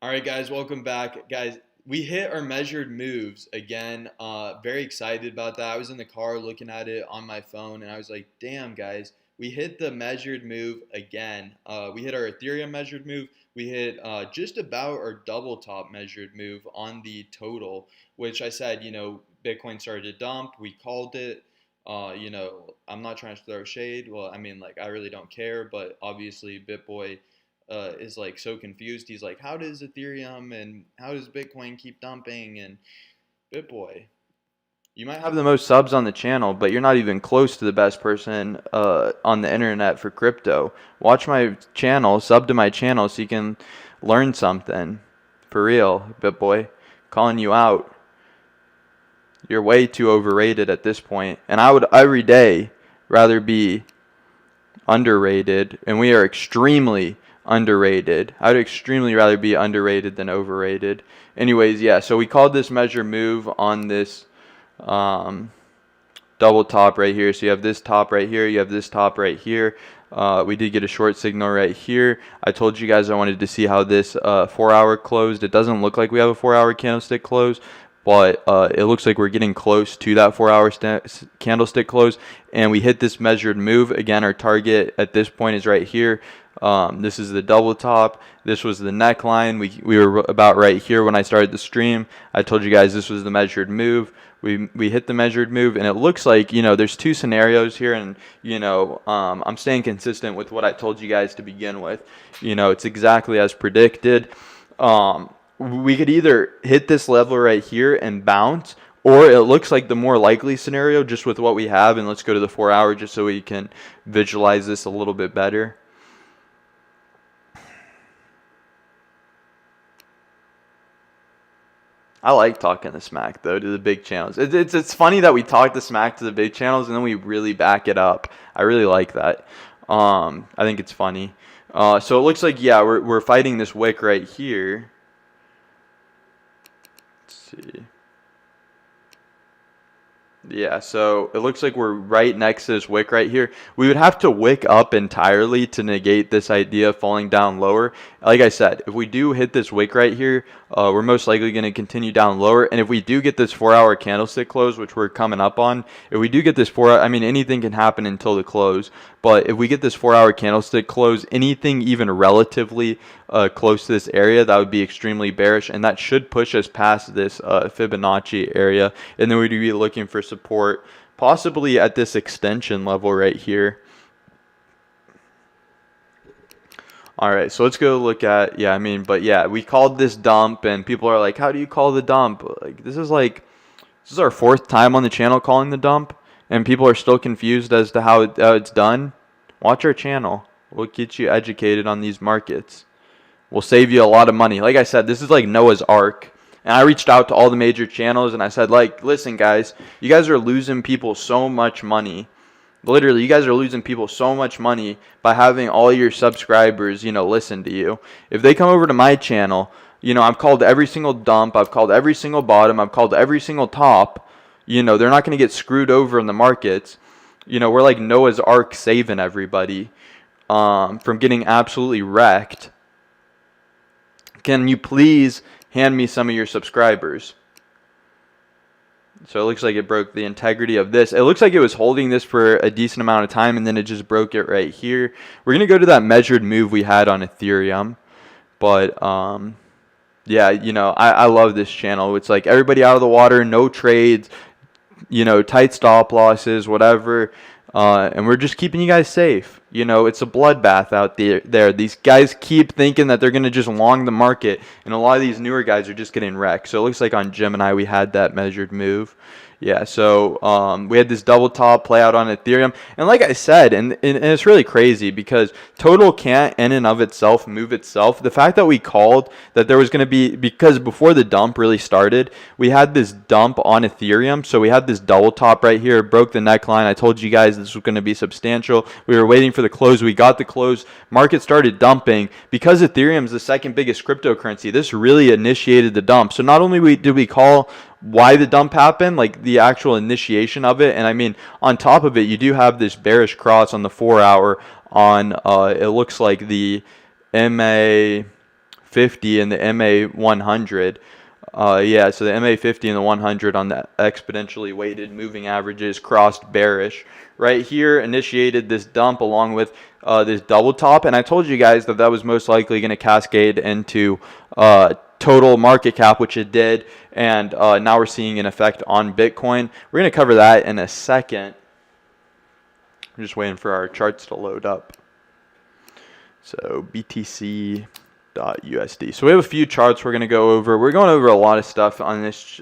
All right, guys, welcome back. Guys, we hit our measured moves again. Very excited about that. I was in the car looking at it on my phone, and I was like, damn, guys, we hit the measured move again. We hit our Ethereum measured move. We hit just about our double top measured move on the total, which I said, Bitcoin started to dump. We called it. I'm not trying to throw shade. Well, I mean, like, I really don't care, but obviously, BitBoy is like so confused. He's like, how does Ethereum and how does Bitcoin keep dumping? And BitBoy, you might have the most subs on the channel, but you're not even close to the best person on the internet for crypto. Watch my channel, sub to my channel so you can learn something. For real, BitBoy. Calling you out. You're way too overrated at this point. And I would every day rather be underrated, and we are extremely underrated. I would extremely rather be underrated than overrated. Anyways, yeah, so we called this measure move on this double top right here. So you have this top right here, you have this top right here. We did get a short signal right here. I told you guys I wanted to see how this 4-hour closed. It doesn't look like we have a 4-hour candlestick close, but it looks like we're getting close to that 4-hour candlestick close, and we hit this measured move. Again, our target at this point is right here. This is the double top. This was the neckline. We were about right here when I started the stream. I told you guys this was the measured move. We hit the measured move, and it looks like, there's two scenarios here, and I'm staying consistent with what I told you guys to begin with. It's exactly as predicted. We could either hit this level right here and bounce, or it looks like the more likely scenario just with what we have. And let's go to the 4-hour just so we can visualize this a little bit better. I like talking the smack though to the big channels. It's funny that we talk the smack to the big channels and then we really back it up. I really like that. I think it's funny. So it looks like, yeah, we're fighting this wick right here. Let's see. Yeah, so it looks like we're right next to this wick right here. We would have to wick up entirely to negate this idea of falling down lower. Like I said, if we do hit this wick right here, we're most likely going to continue down lower. And if we do get this 4-hour candlestick close, which we're coming up on, if we do get this anything can happen until the close. But if we get this 4-hour candlestick close, anything even relatively close to this area, that would be extremely bearish, and that should push us past this Fibonacci area, and then we'd be looking for support possibly at this extension level right here. All right, so let's go look at, we called this dump, and people are like, how do you call the dump? Like, this is our 4th time on the channel calling the dump, and people are still confused as to how it's done. Watch our channel. We'll get you educated on these markets. We'll save you a lot of money. Like I said, this is like Noah's Ark. And I reached out to all the major channels and I said, listen guys, you guys are losing people so much money. Literally, you guys are losing people so much money by having all your subscribers, listen to you. If they come over to my channel, I've called every single dump, I've called every single bottom, I've called every single top. They're not going to get screwed over in the markets. We're like Noah's Ark saving everybody from getting absolutely wrecked. Can you please hand me some of your subscribers? So it looks like it broke the integrity of this. It looks like it was holding this for a decent amount of time, and then it just broke it right here. We're going to go to that measured move we had on Ethereum. But, yeah, I love this channel. It's like everybody out of the water, no trades, tight stop losses, whatever. And we're just keeping you guys safe. It's a bloodbath out there. These guys keep thinking that they're going to just long the market, and a lot of these newer guys are just getting wrecked. So it looks like on Gemini we had that measured move. Yeah, so we had this double top play out on Ethereum. And like I said, and it's really crazy because total can't in and of itself move itself. The fact that we called that there was going to be, because before the dump really started, we had this dump on Ethereum. So we had this double top right here, broke the neckline. I told you guys this was going to be substantial. We were waiting for the close. We got the close. Market started dumping. Because Ethereum is the second biggest cryptocurrency, this really initiated the dump. So not only did we call why the dump happened, like the actual initiation of it, and I mean, on top of it, you do have this bearish cross on the 4-hour on, it looks like the MA 50 and the MA 100. Yeah, so the MA 50 and the 100 on the exponentially weighted moving averages crossed bearish. Right here initiated this dump along with this double top, and I told you guys that that was most likely going to cascade into total market cap, which it did, and now we're seeing an effect on Bitcoin. We're going to cover that in a second. I'm just waiting for our charts to load up. So BTC. USD. So we have a few charts we're going to go over. We're going over a lot of stuff on this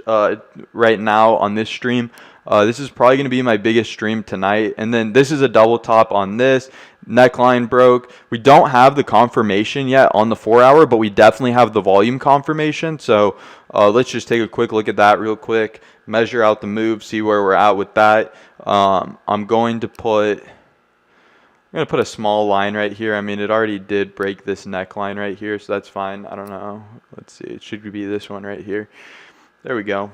right now on this stream. This is probably going to be my biggest stream tonight. And then this is a double top on this. Neckline broke. We don't have the confirmation yet on the 4 hour, but we definitely have the volume confirmation. So let's just take a quick look at that real quick. Measure out the move, see where we're at with that. I'm going to put a small line right here. I mean, it already did break this neckline right here, so that's fine. I don't know. Let's see. It should be this one right here. There we go.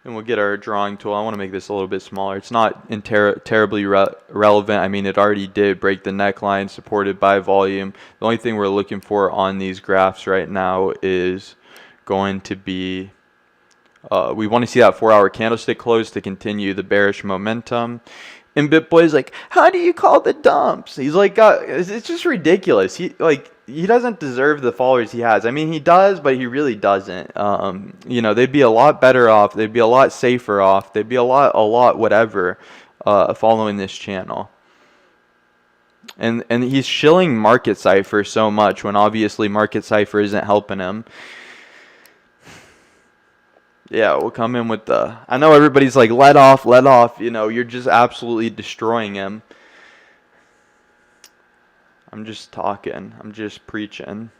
And we'll get our drawing tool. I want to make this a little bit smaller. It's not terribly relevant. I mean, it already did break the neckline supported by volume. The only thing we're looking for on these graphs right now is going to be we want to see that 4 hour candlestick close to continue the bearish momentum. And BitBoy's like, how do you call the dumps? He's like, it's just ridiculous. He doesn't deserve the followers he has. I mean, he does, but he really doesn't. You know, they'd be a lot better off. They'd be a lot safer off. They'd be a lot whatever following this channel. And he's shilling Market Cipher so much when obviously Market Cipher isn't helping him. Yeah, we'll come in with the... I know everybody's like, let off. You know, you're just absolutely destroying him. I'm just talking. I'm just preaching.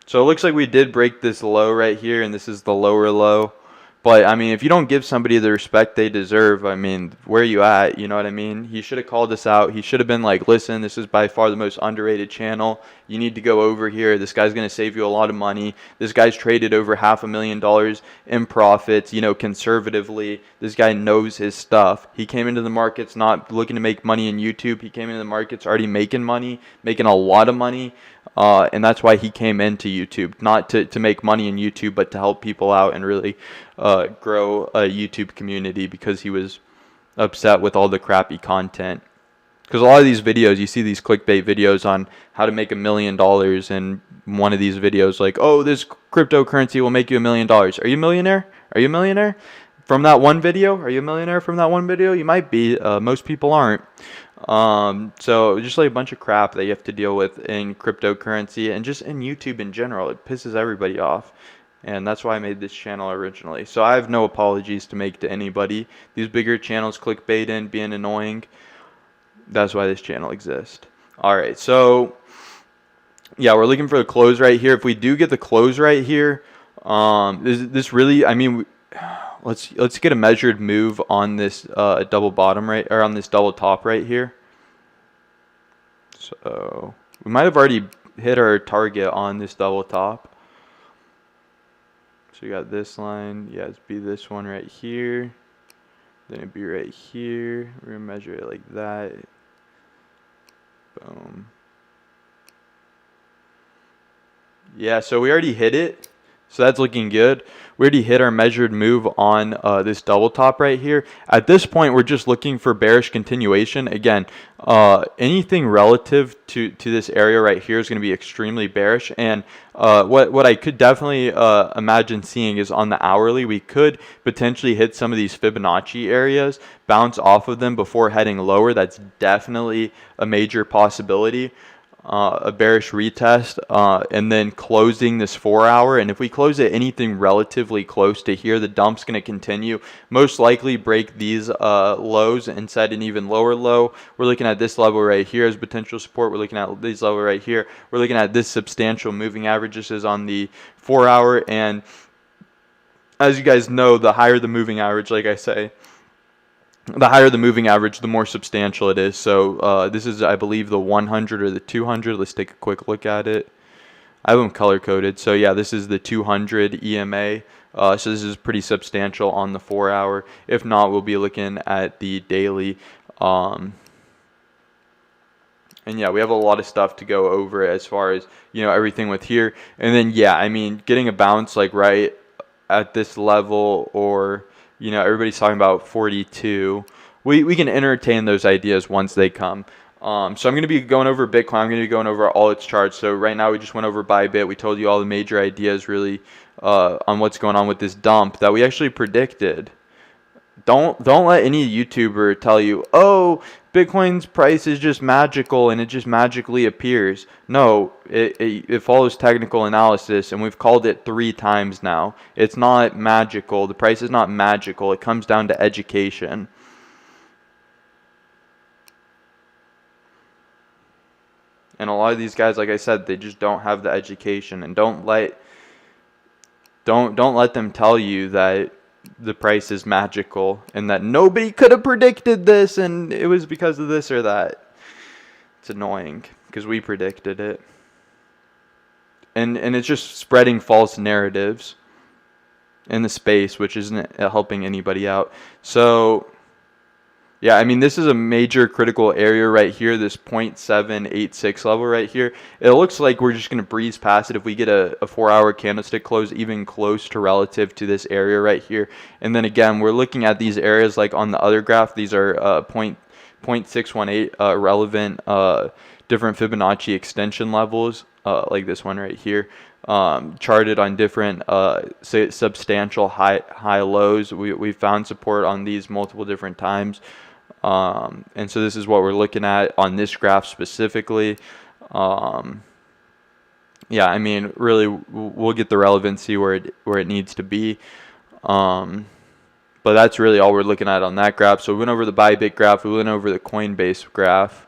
So it looks like we did break this low right here, and this is the lower low. But, I mean, if you don't give somebody the respect they deserve, I mean, where are you at? You know what I mean? He should have called us out. He should have been like, listen, this is by far the most underrated channel. You need to go over here. This guy's going to save you a lot of money. This guy's traded over $500,000 in profits, you know, conservatively. This guy knows his stuff. He came into the markets not looking to make money in YouTube. He came into the markets already making money, making a lot of money. And that's why he came into YouTube, not to make money in YouTube, but to help people out and really grow a YouTube community, because he was upset with all the crappy content. Because a lot of these videos, you see these clickbait videos on how to make $1 million, and one of these videos like, oh, this cryptocurrency will make you $1 million. Are you a millionaire? Are you a millionaire? From that one video? Are you a millionaire from that one video? You might be. Most people aren't. So just like a bunch of crap that you have to deal with in cryptocurrency and just in YouTube in general. It pisses everybody off. And that's why I made this channel originally. So I have no apologies to make to anybody. These bigger channels clickbait and being annoying. That's why this channel exists. Alright, so yeah, we're looking for the close right here. If we do get the close right here, this really, I mean, let's get a measured move on this double bottom right, or on this double top right here. So we might have already hit our target on this double top. So we got this line. Yeah, it'd be this one right here. Then it'd be right here. We're gonna measure it like that. Boom. Yeah, so we already hit it. So that's looking good. We already hit our measured move on this double top right here. At this point, we're just looking for bearish continuation. Again, anything relative to this area right here is going to be extremely bearish. And what I could definitely imagine seeing is on the hourly, we could potentially hit some of these Fibonacci areas, bounce off of them before heading lower. That's definitely a major possibility. A bearish retest, and then closing this 4 hour. And if we close it anything relatively close to here, the dump's going to continue. Most likely break these lows and set an even lower low. We're looking at this level right here as potential support. We're looking at this level right here. We're looking at this substantial moving average. This is on the 4 hour. And as you guys know, the higher the moving average, like I say, the higher the moving average, the more substantial it is. So this is, I believe, the 100 or the 200. Let's take a quick look at it. I have them color coded. So yeah, this is the 200 EMA. So this is pretty substantial on the 4 hour. If not, we'll be looking at the daily. And And yeah, we have a lot of stuff to go over as far as, everything with here. And then, yeah, I mean, getting a bounce like right at this level, or, everybody's talking about 42. We can entertain those ideas once they come. So I'm going to be going over Bitcoin. I'm going to be going over all its charts. So right now we just went over Bybit. We told you all the major ideas really on what's going on with this dump that we actually predicted. Don't let any YouTuber tell you, oh, Bitcoin's price is just magical and it just magically appears. No, it follows technical analysis, and we've called it 3 times now. It's not magical. The price is not magical. It comes down to education. And a lot of these guys, like I said, they just don't have the education, and don't let them tell you that the price is magical and that nobody could have predicted this and it was because of this or that. It's annoying because we predicted it. And it's just spreading false narratives in the space, which isn't helping anybody out. So yeah, I mean, this is a major critical area right here, this 0.786 level right here. It looks like we're just going to breeze past it if we get a 4-hour candlestick close even close to relative to this area right here. And then again, we're looking at these areas like on the other graph. These are 0.618 relevant different Fibonacci extension levels, like this one right here. Charted on different substantial high lows. We found support on these multiple different times. And so this is what we're looking at on this graph specifically. Yeah, I mean, really, we'll get the relevancy where it needs to be. But that's really all we're looking at on that graph. So we went over the Bybit graph. We went over the Coinbase graph.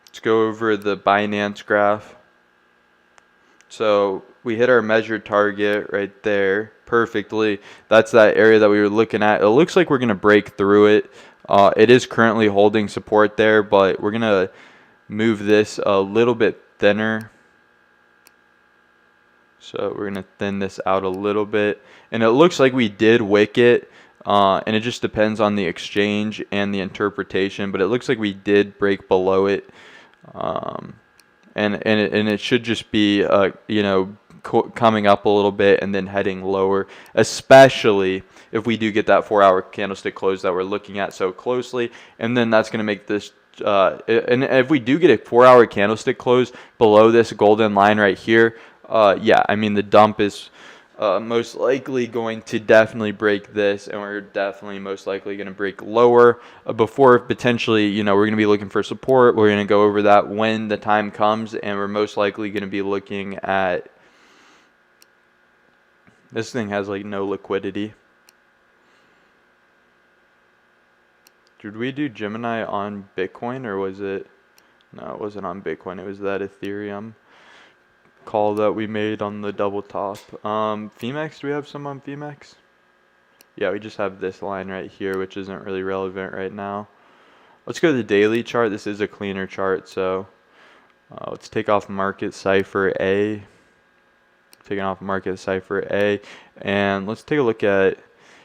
Let's go over the Binance graph. So we hit our measured target right there perfectly. That's that area that we were looking at. It looks like we're going to break through it. It is currently holding support there, but we're going to move this a little bit thinner. So we're going to thin this out a little bit. And it looks like we did wick it. And it just depends on the exchange and the interpretation. But it looks like we did break below it. And it should just be, coming up a little bit and then heading lower, especially if we do get that 4-hour candlestick close that we're looking at so closely. And then that's going to make this, and if we do get a 4-hour candlestick close below this golden line right here, yeah, I mean, the dump is most likely going to definitely break this, and we're definitely most likely going to break lower before potentially, we're going to be looking for support. We're going to go over that when the time comes, and we're most likely going to be looking at, this thing has like no liquidity. Did we do Gemini on Bitcoin, or was it, no, it wasn't on Bitcoin, it was that Ethereum call that we made on the double top. Femex, do we have some on Femex? Yeah, we just have this line right here, which isn't really relevant right now. Let's go to the daily chart. This is a cleaner chart, so let's take off market cipher A. Taking off market cipher A, and let's take a look at,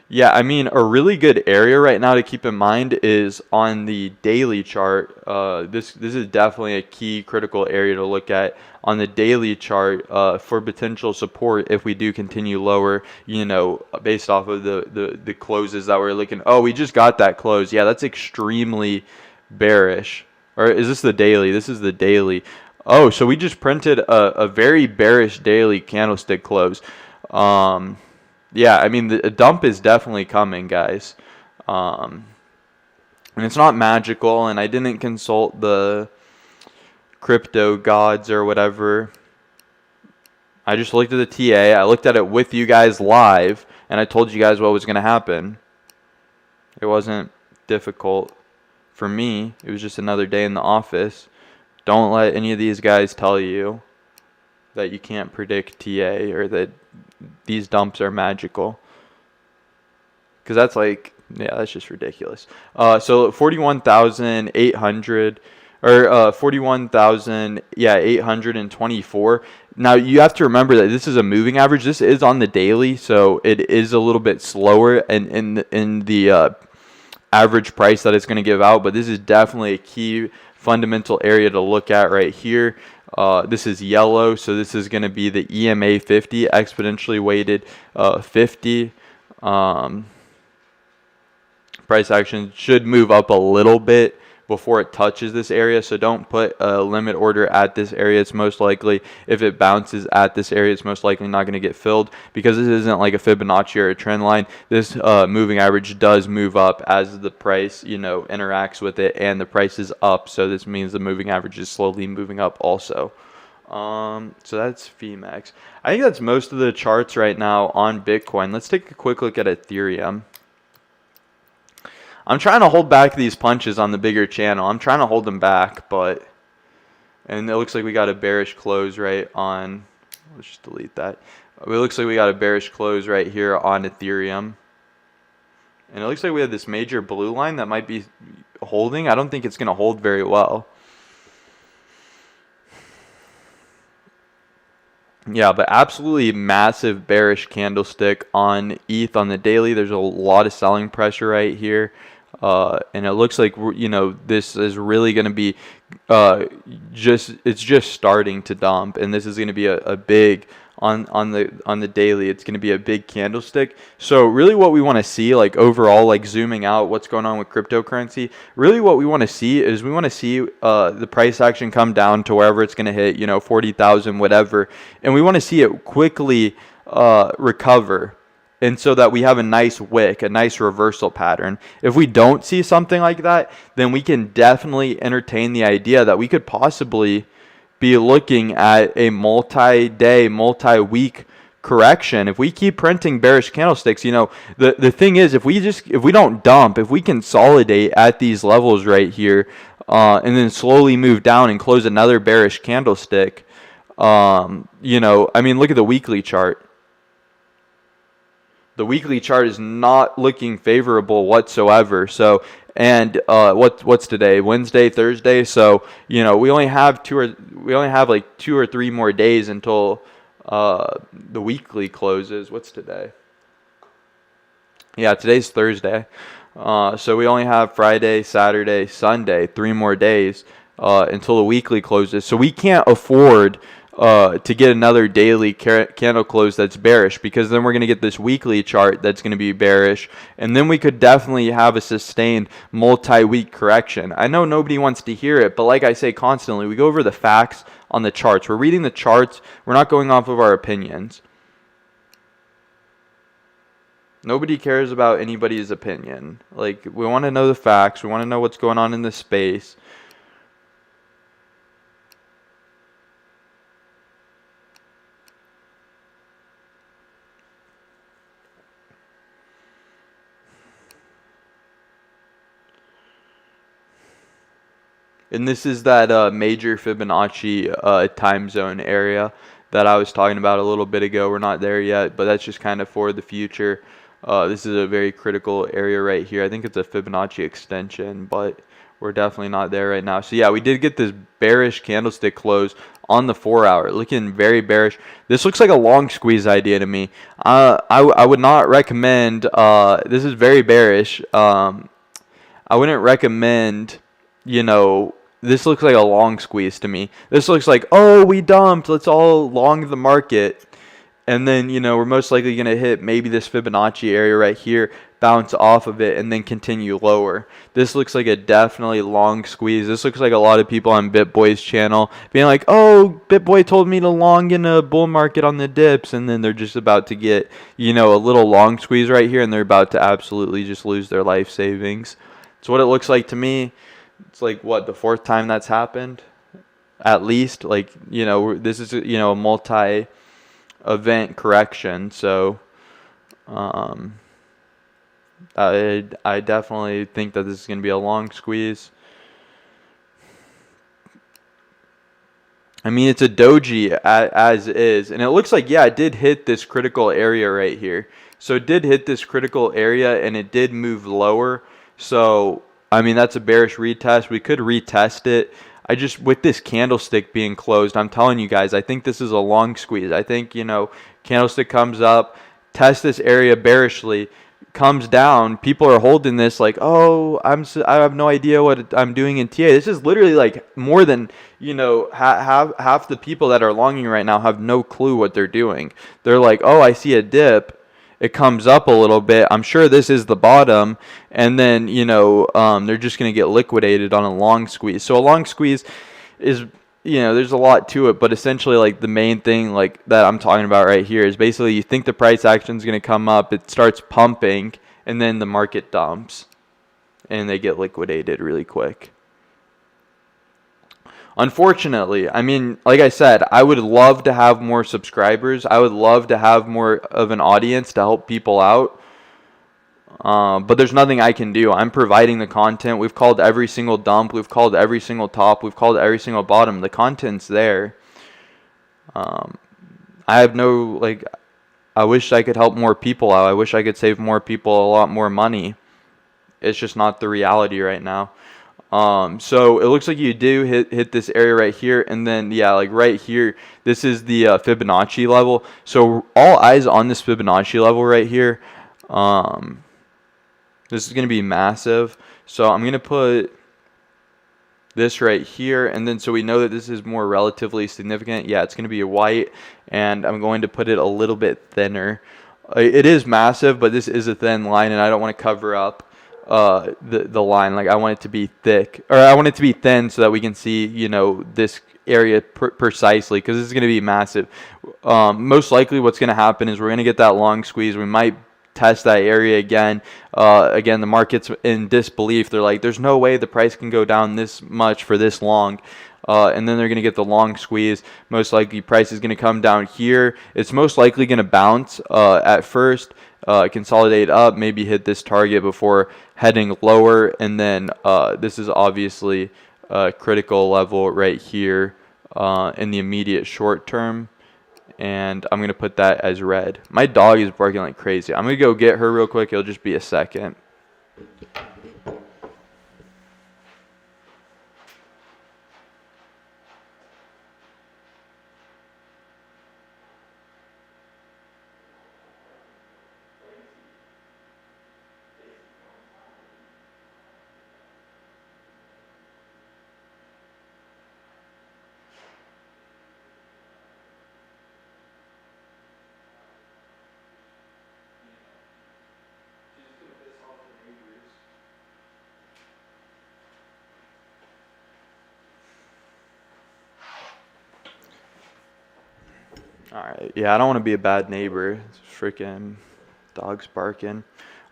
yeah, I mean, a really good area right now to keep in mind is on the daily chart. This is definitely a key critical area to look at on the daily chart for potential support if we do continue lower, based off of the closes that we're looking. Oh, we just got that close. Yeah, that's extremely bearish. Or is this the daily? This is the daily. Oh, so we just printed a very bearish daily candlestick close. Yeah, I mean, the dump is definitely coming, guys. And it's not magical, and I didn't consult the crypto gods or whatever. I just looked at the TA. I looked at it with you guys live, and I told you guys what was going to happen. It wasn't difficult for me. It was just another day in the office. Don't let any of these guys tell you that you can't predict TA or that these dumps are magical. Because that's like, yeah, that's just ridiculous. So 41,800 or 41,824. Now you have to remember that this is a moving average. This is on the daily, so it is a little bit slower in the average price that it's going to give out, but this is definitely a key fundamental area to look at right here. This is yellow, so this is going to be the EMA 50, exponentially weighted 50. Price action should move up a little bit before it touches this area, so don't put a limit order at this area. It's most likely, if it bounces at this area, it's most likely not going to get filled, because this isn't like a Fibonacci or a trend line. This moving average does move up as the price, interacts with it, and the price is up, so this means the moving average is slowly moving up also. So that's FEMAX. I think that's most of the charts right now on Bitcoin. Let's take a quick look at Ethereum. I'm trying to hold back these punches on the bigger channel. I'm trying to hold them back, and it looks like we got a bearish close right on, let's just delete that. It looks like we got a bearish close right here on Ethereum. And it looks like we have this major blue line that might be holding. I don't think it's going to hold very well. Yeah, but absolutely massive bearish candlestick on ETH on the daily. There's a lot of selling pressure right here. And it looks like, this is really going to be it's just starting to dump. And this is going to be a big, on the daily, it's going to be a big candlestick. So really what we want to see, like overall, like zooming out what's going on with cryptocurrency, really what we want to see is we want to see the price action come down to wherever it's going to hit, 40,000, whatever. And we want to see it quickly recover. And so that we have a nice wick, a nice reversal pattern. If we don't see something like that, then we can definitely entertain the idea that we could possibly be looking at a multi-day, multi-week correction. If we keep printing bearish candlesticks, the thing is, if we don't dump, if we consolidate at these levels right here, and then slowly move down and close another bearish candlestick, look at the weekly chart. The weekly chart is not looking favorable whatsoever. So, and what's today? Wednesday, Thursday. So, we only have like 2 or 3 more days until the weekly closes. What's today? Yeah, today's Thursday. So we only have Friday, Saturday, Sunday, 3 more days until the weekly closes. So we can't afford to get another daily candle close that's bearish, because then we're going to get this weekly chart that's going to be bearish, and then we could definitely have a sustained multi-week correction. I know nobody wants to hear it, but like I say constantly, we go over the facts on the charts. We're reading the charts. We're not going off of our opinions. Nobody cares about anybody's opinion. Like, we want to know the facts. We want to know what's going on in the space. And this is that major Fibonacci time zone area that I was talking about a little bit ago. We're not there yet, but that's just kind of for the future. This is a very critical area right here. I think it's a Fibonacci extension, but we're definitely not there right now. So yeah, we did get this bearish candlestick close on the 4-hour, looking very bearish. This looks like a long squeeze idea to me. I would not recommend, this is very bearish. I wouldn't recommend, this looks like a long squeeze to me. This looks like, oh, we dumped, let's all long the market. And then, we're most likely going to hit maybe this Fibonacci area right here, bounce off of it, and then continue lower. This looks like a definitely long squeeze. This looks like a lot of people on BitBoy's channel being like, oh, BitBoy told me to long in a bull market on the dips. And then they're just about to get, a little long squeeze right here, and they're about to absolutely just lose their life savings. It's what it looks like to me. It's like, what, the 4th time that's happened? At least, like, this is, a multi-event correction. So, I definitely think that this is going to be a long squeeze. I mean, it's a doji as is. And it looks like, yeah, it did hit this critical area right here. So it did hit this critical area, and it did move lower. So, I mean, that's a bearish retest. We could retest it. With this candlestick being closed, I'm telling you guys, I think this is a long squeeze. I think, candlestick comes up, test this area bearishly, comes down, people are holding this like, oh, I have no idea what I'm doing in TA. This is literally like more than, half the people that are longing right now have no clue what they're doing. They're like, oh, I see a dip. It comes up a little bit. I'm sure this is the bottom, and then they're just gonna get liquidated on a long squeeze. So a long squeeze is, there's a lot to it, but essentially like the main thing like that I'm talking about right here is basically you think the price action is going to come up, it starts pumping, and then the market dumps and they get liquidated really quick. Unfortunately, I mean, like I said, I would love to have more subscribers. I would love to have more of an audience to help people out. But there's nothing I can do. I'm providing the content. We've called every single dump. We've called every single top. We've called every single bottom. The content's there. I have no, I wish I could help more people out. I wish I could save more people a lot more money. It's just not the reality right now. So it looks like you do hit this area right here, and then like right here, this is the Fibonacci level. So all eyes on this Fibonacci level right here. This is going to be massive. So I'm going to put this right here, and then so we know that this is more relatively significant. Yeah, it's going to be white, and I'm going to put it a little bit thinner. It is massive, but this is a thin line, and I don't want to cover up the line. Like I want it to be thick, or I want it to be thin so that we can see, this area precisely, because this is going to be massive. Most likely what's going to happen is we're going to get that long squeeze. We might test that area again. Again, the market's in disbelief. They're like, there's no way the price can go down this much for this long. And then they're going to get the long squeeze. Most likely price is going to come down here. It's most likely going to bounce at first, consolidate up, maybe hit this target before heading lower. And then this is obviously a critical level right here in the immediate short term. And I'm going to put that as red. My dog is barking like crazy. I'm going to go get her real quick. It'll just be a second. Alright, yeah, I don't want to be a bad neighbor. It's freaking dogs barking.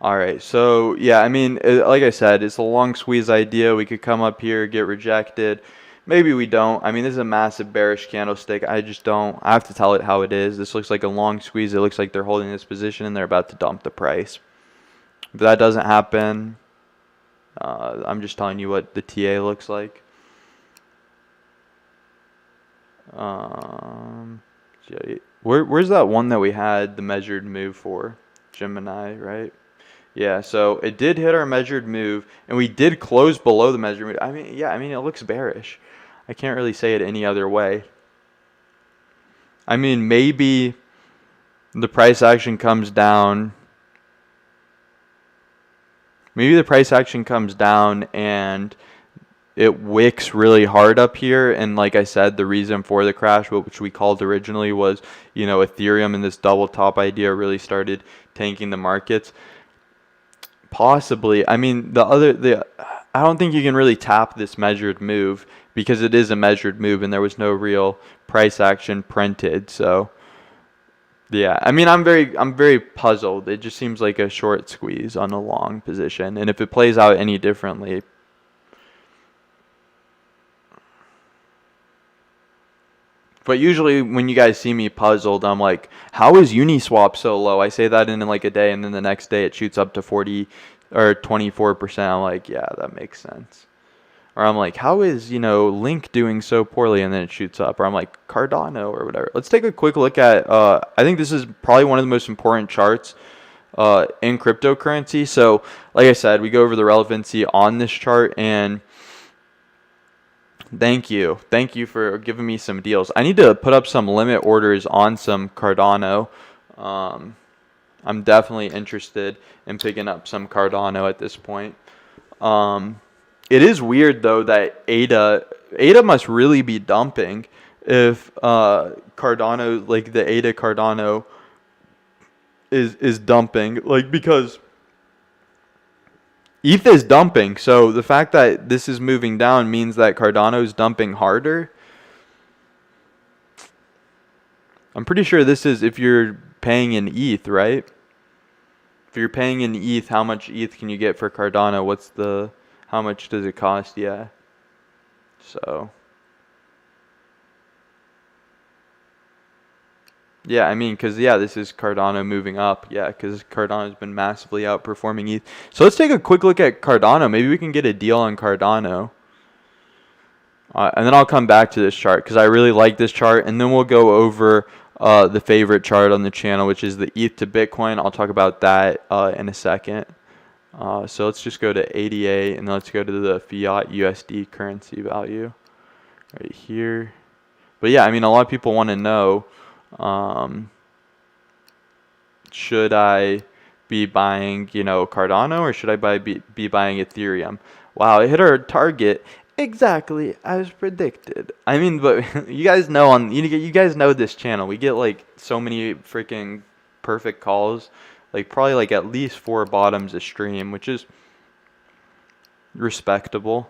Alright, so yeah, I mean, like I said, it's a long squeeze idea. We could come up here, get rejected. Maybe we don't. I mean, this is a massive bearish candlestick. I just don't. I have to tell it how it is. This looks like a long squeeze. It looks like they're holding this position and they're about to dump the price. If that doesn't happen, I'm just telling you what the TA looks like. Where's that one that we had the measured move for? Gemini, right? Yeah, so it did hit our measured move, and we did close below the measured move. I mean, yeah, it looks bearish. I can't really say it any other way. I mean, maybe the price action comes down. Maybe the price action comes down and it wicks really hard up here, and like I said, the reason for the crash, which we called originally, was Ethereum and this double top idea really started tanking the markets. Possibly. I mean, I don't think you can really tap this measured move because it is a measured move and there was no real price action printed. So yeah, I mean, I'm very puzzled. It just seems like a short squeeze on a long position, and if it plays out any differently. But usually when you guys see me puzzled, I'm like, how is Uniswap so low? I say that in like a day, and then the next day it shoots up to 40 or 24%. I'm like, yeah, that makes sense. Or I'm like, how is, Link doing so poorly? And then it shoots up. Or I'm like, Cardano or whatever. Let's take a quick look at, I think this is probably one of the most important charts in cryptocurrency. So like I said, we go over the relevancy on this chart, and Thank you for giving me some deals. I need to put up some limit orders on some Cardano. I'm definitely interested in picking up some Cardano at this point. It is weird though that ADA must really be dumping if Cardano, like the ADA Cardano is dumping, like, because ETH is dumping. So the fact that this is moving down means that Cardano is dumping harder. I'm pretty sure this is if you're paying in ETH, right? If you're paying in ETH, how much ETH can you get for Cardano? How much does it cost? Yeah. So, yeah, I mean, because, yeah, this is Cardano moving up. Yeah, because Cardano's been massively outperforming ETH. So let's take a quick look at Cardano. Maybe we can get a deal on Cardano. And then I'll come back to this chart because I really like this chart. And then we'll go over the favorite chart on the channel, which is the ETH to Bitcoin. I'll talk about that in a second. So let's just go to ADA and then let's go to the fiat USD currency value right here. But yeah, I mean, a lot of people want to know, should I be buying, Cardano, or should I be buying Ethereum? Wow, it hit our target exactly as predicted. I mean, but you guys know you guys know this channel. We get like so many freaking perfect calls, like probably like at least 4 bottoms a stream, which is respectable.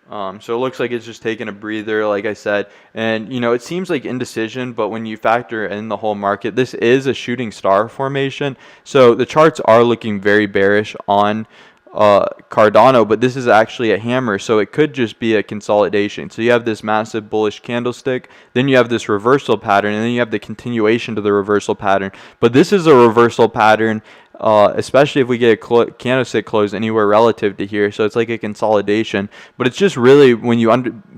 So it looks like it's just taking a breather, like I said. And, it seems like indecision, but when you factor in the whole market, this is a shooting star formation. So the charts are looking very bearish on Cardano, but this is actually a hammer, so it could just be a consolidation. So you have this massive bullish candlestick, then you have this reversal pattern, and then you have the continuation to the reversal pattern. But this is a reversal pattern, especially if we get a candlestick close anywhere relative to here. So it's like a consolidation, but it's just really when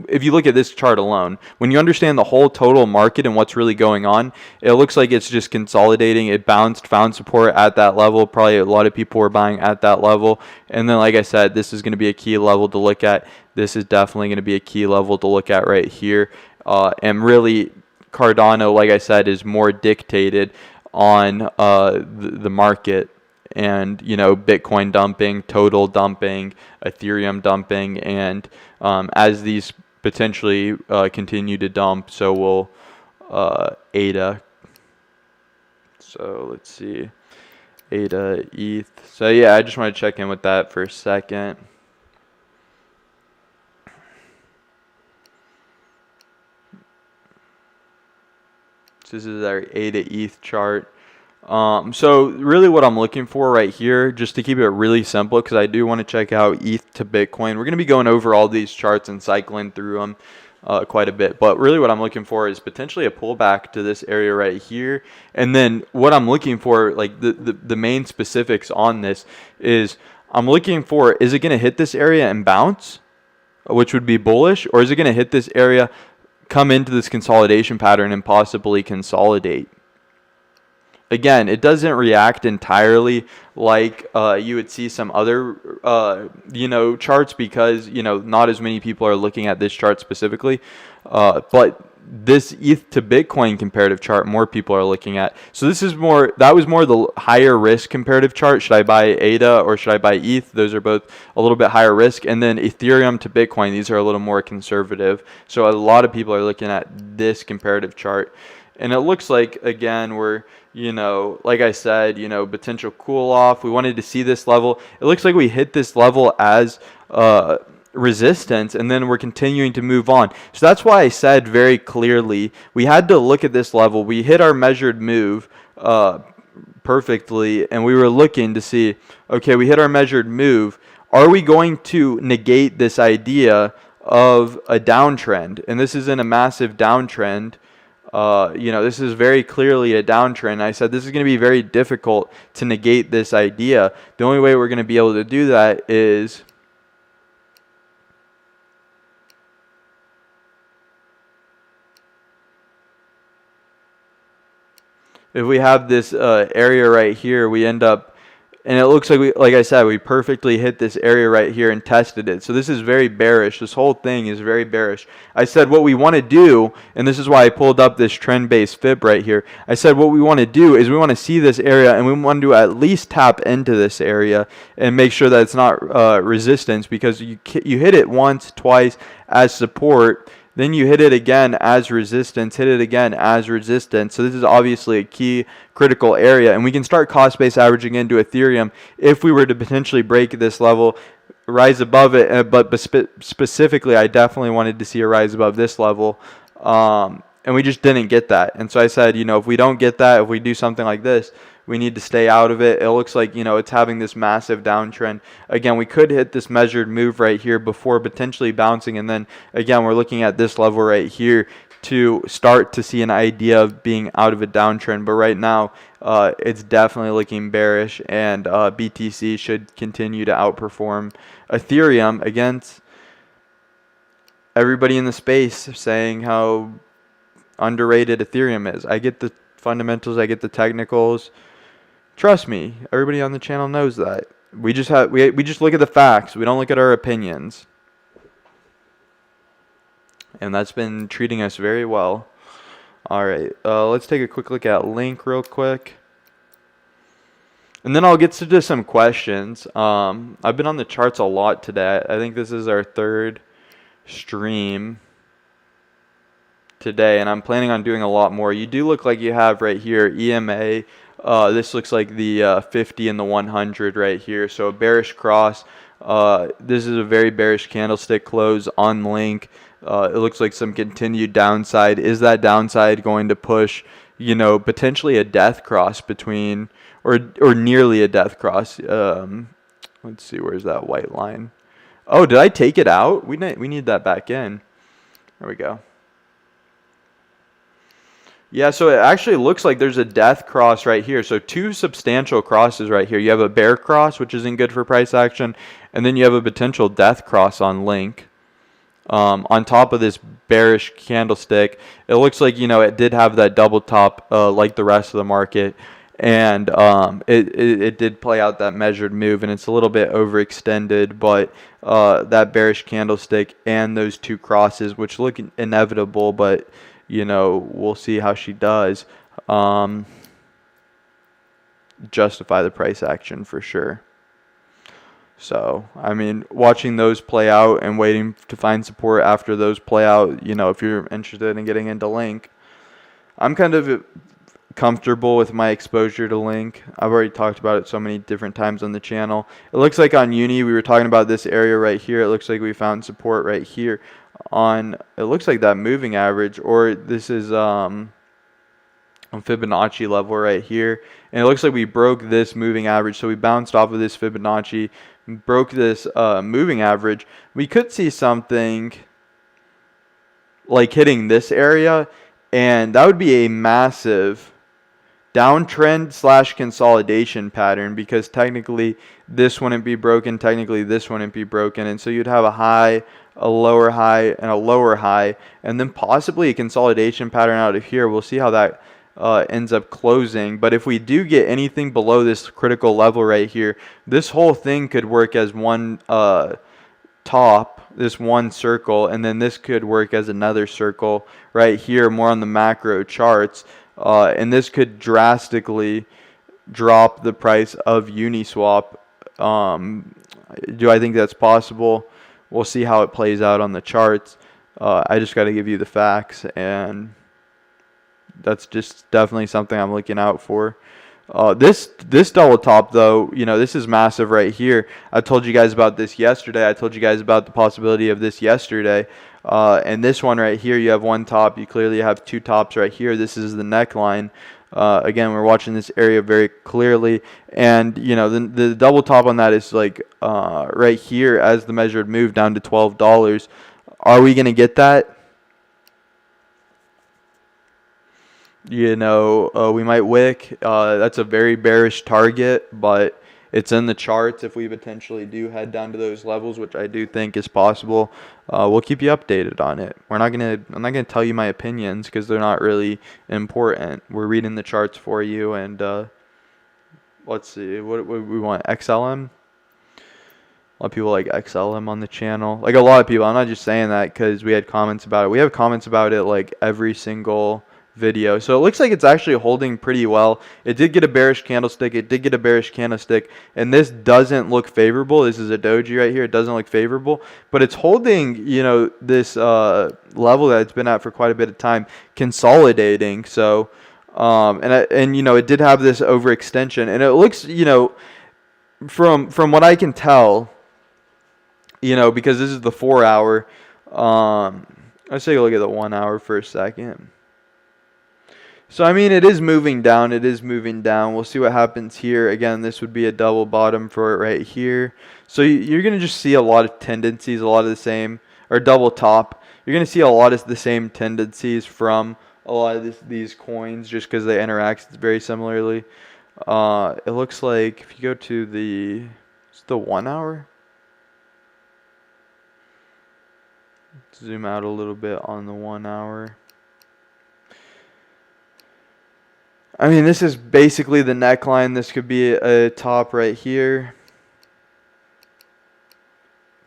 if you look at this chart alone, when you understand the whole total market and what's really going on, it looks like it's just consolidating. It bounced, found support at that level. Probably a lot of people were buying at that level. And then, like I said, this is going to be a key level to look at. This is definitely going to be a key level to look at right here. And really, Cardano, like I said, is more dictated on the market, and Bitcoin dumping, total dumping, Ethereum dumping, and as these potentially continue to dump, so will ADA. So let's see, ADA, ETH. So yeah, I just want to check in with that for a second. So this is our ADA ETH chart. So really what I'm looking for right here, just to keep it really simple, because I do want to check out ETH to Bitcoin. We're going to be going over all these charts and cycling through them quite a bit. But really what I'm looking for is potentially a pullback to this area right here. And then what I'm looking for, like the main specifics on this is I'm looking for, is it going to hit this area and bounce, which would be bullish, or is it going to hit this area, come into this consolidation pattern and possibly consolidate? Again, it doesn't react entirely like you would see some other, charts, because, not as many people are looking at this chart specifically. But this ETH to Bitcoin comparative chart, more people are looking at. So that was more the higher risk comparative chart. Should I buy ADA or should I buy ETH? Those are both a little bit higher risk. And then Ethereum to Bitcoin, these are a little more conservative. So a lot of people are looking at this comparative chart. And it looks like, again, we're, like I said, potential cool off. We wanted to see this level. It looks like we hit this level as resistance, and then we're continuing to move on. So that's why I said very clearly we had to look at this level. We hit our measured move perfectly, and we were looking to see, okay, we hit our measured move. Are we going to negate this idea of a downtrend? And this is in a massive downtrend. This is very clearly a downtrend. I said this is going to be very difficult to negate this idea. The only way we're going to be able to do that is if we have this area right here, we end up And it looks like like I said, we perfectly hit this area right here and tested it. So this is very bearish. This whole thing is very bearish. I said what we want to do, and this is why I pulled up this trend-based fib right here. I said what we want to do is we want to see this area, and we want to at least tap into this area and make sure that it's not resistance, because you hit it once, twice as support. Then you hit it again as resistance, hit it again as resistance. So this is obviously a key critical area. And we can start cost-based averaging into Ethereum if we were to potentially break this level, rise above it. But specifically, I definitely wanted to see a rise above this level. And we just didn't get that. And so I said, if we don't get that, if we do something like this, we need to stay out of it. It looks like, it's having this massive downtrend. Again, we could hit this measured move right here before potentially bouncing. And then, again, we're looking at this level right here to start to see an idea of being out of a downtrend. But right now, it's definitely looking bearish. And BTC should continue to outperform Ethereum against everybody in the space saying how underrated Ethereum is. I get the fundamentals, I get the technicals. Trust me, everybody on the channel knows that. We just look at the facts. We don't look at our opinions. And that's been treating us very well. All right, let's take a quick look at Link real quick. And then I'll get to some questions. I've been on the charts a lot today. I think this is our third stream today, and I'm planning on doing a lot more. You do look like you have right here EMA. This looks like the 50 and the 100 right here. So a bearish cross. This is a very bearish candlestick close on Link. It looks like some continued downside. Is that downside going to push, potentially a death cross between, or nearly a death cross? Let's see, where's that white line? Oh, did I take it out? We need that back in. There we go. Yeah, so it actually looks like there's a death cross right here. So two substantial crosses right here. You have a bear cross, which isn't good for price action, and then you have a potential death cross on Link. On top of this bearish candlestick, it looks like, it did have that double top like the rest of the market. And it did play out that measured move, and it's a little bit overextended, but that bearish candlestick and those two crosses, which look inevitable, but we'll see how she does. Justify the price action for sure. So, I mean, watching those play out and waiting to find support after those play out, if you're interested in getting into Link, I'm kind of comfortable with my exposure to Link. I've already talked about it so many different times on the channel. It looks like on Uni, we were talking about this area right here. It looks like we found support right here on, it looks like that moving average, or this is on Fibonacci level right here. And it looks like we broke this moving average. So we bounced off of this Fibonacci, broke this moving average. We could see something like hitting this area, and that would be a massive downtrend / consolidation pattern, because technically this wouldn't be broken, technically this wouldn't be broken, and so you'd have a high, a lower high, and a lower high, and then possibly a consolidation pattern out of here. We'll see how that ends up closing. But if we do get anything below this critical level right here, this whole thing could work as one top, this one circle, and then this could work as another circle right here, more on the macro charts. And this could drastically drop the price of Uniswap. Do I think that's possible? We'll see how it plays out on the charts. I just got to give you the facts, and that's just definitely something I'm looking out for. This double top, though, this is massive right here. I told you guys about this yesterday. I told you guys about the possibility of this yesterday. And this one right here, you have one top. You clearly have two tops right here. This is the neckline. Again, we're watching this area very clearly. And, the double top on that is like right here as the measured move down to $12. Are we going to get that? We might wick. That's a very bearish target, but it's in the charts. If we potentially do head down to those levels, which I do think is possible, we'll keep you updated on it. I'm not gonna tell you my opinions because they're not really important. We're reading the charts for you, and let's see, what we want, XLM. A lot of people like XLM on the channel. Like a lot of people. I'm not just saying that because we had comments about it. We have comments about it like every single video. So it looks like it's actually holding pretty well. It did get a bearish candlestick. It did get a bearish candlestick. And this doesn't look favorable. This is a doji right here. It doesn't look favorable. But it's holding, you know, this level that it's been at for quite a bit of time, consolidating. So, and you know, it did have this overextension. And it looks, you know, from what I can tell, you know, because this is the 4 hour. Let's take a look at the 1 hour for a second. So, I mean, it is moving down. It is moving down. We'll see what happens here. Again, this would be a double bottom for it right here. So, you're going to just see a lot of tendencies, a lot of the same, or double top. You're going to see a lot of the same tendencies from a lot of these coins just because they interact very similarly. It looks like if you go to the 1 hour. Zoom out a little bit on the 1 hour. I mean, this is basically the neckline. This could be a top right here.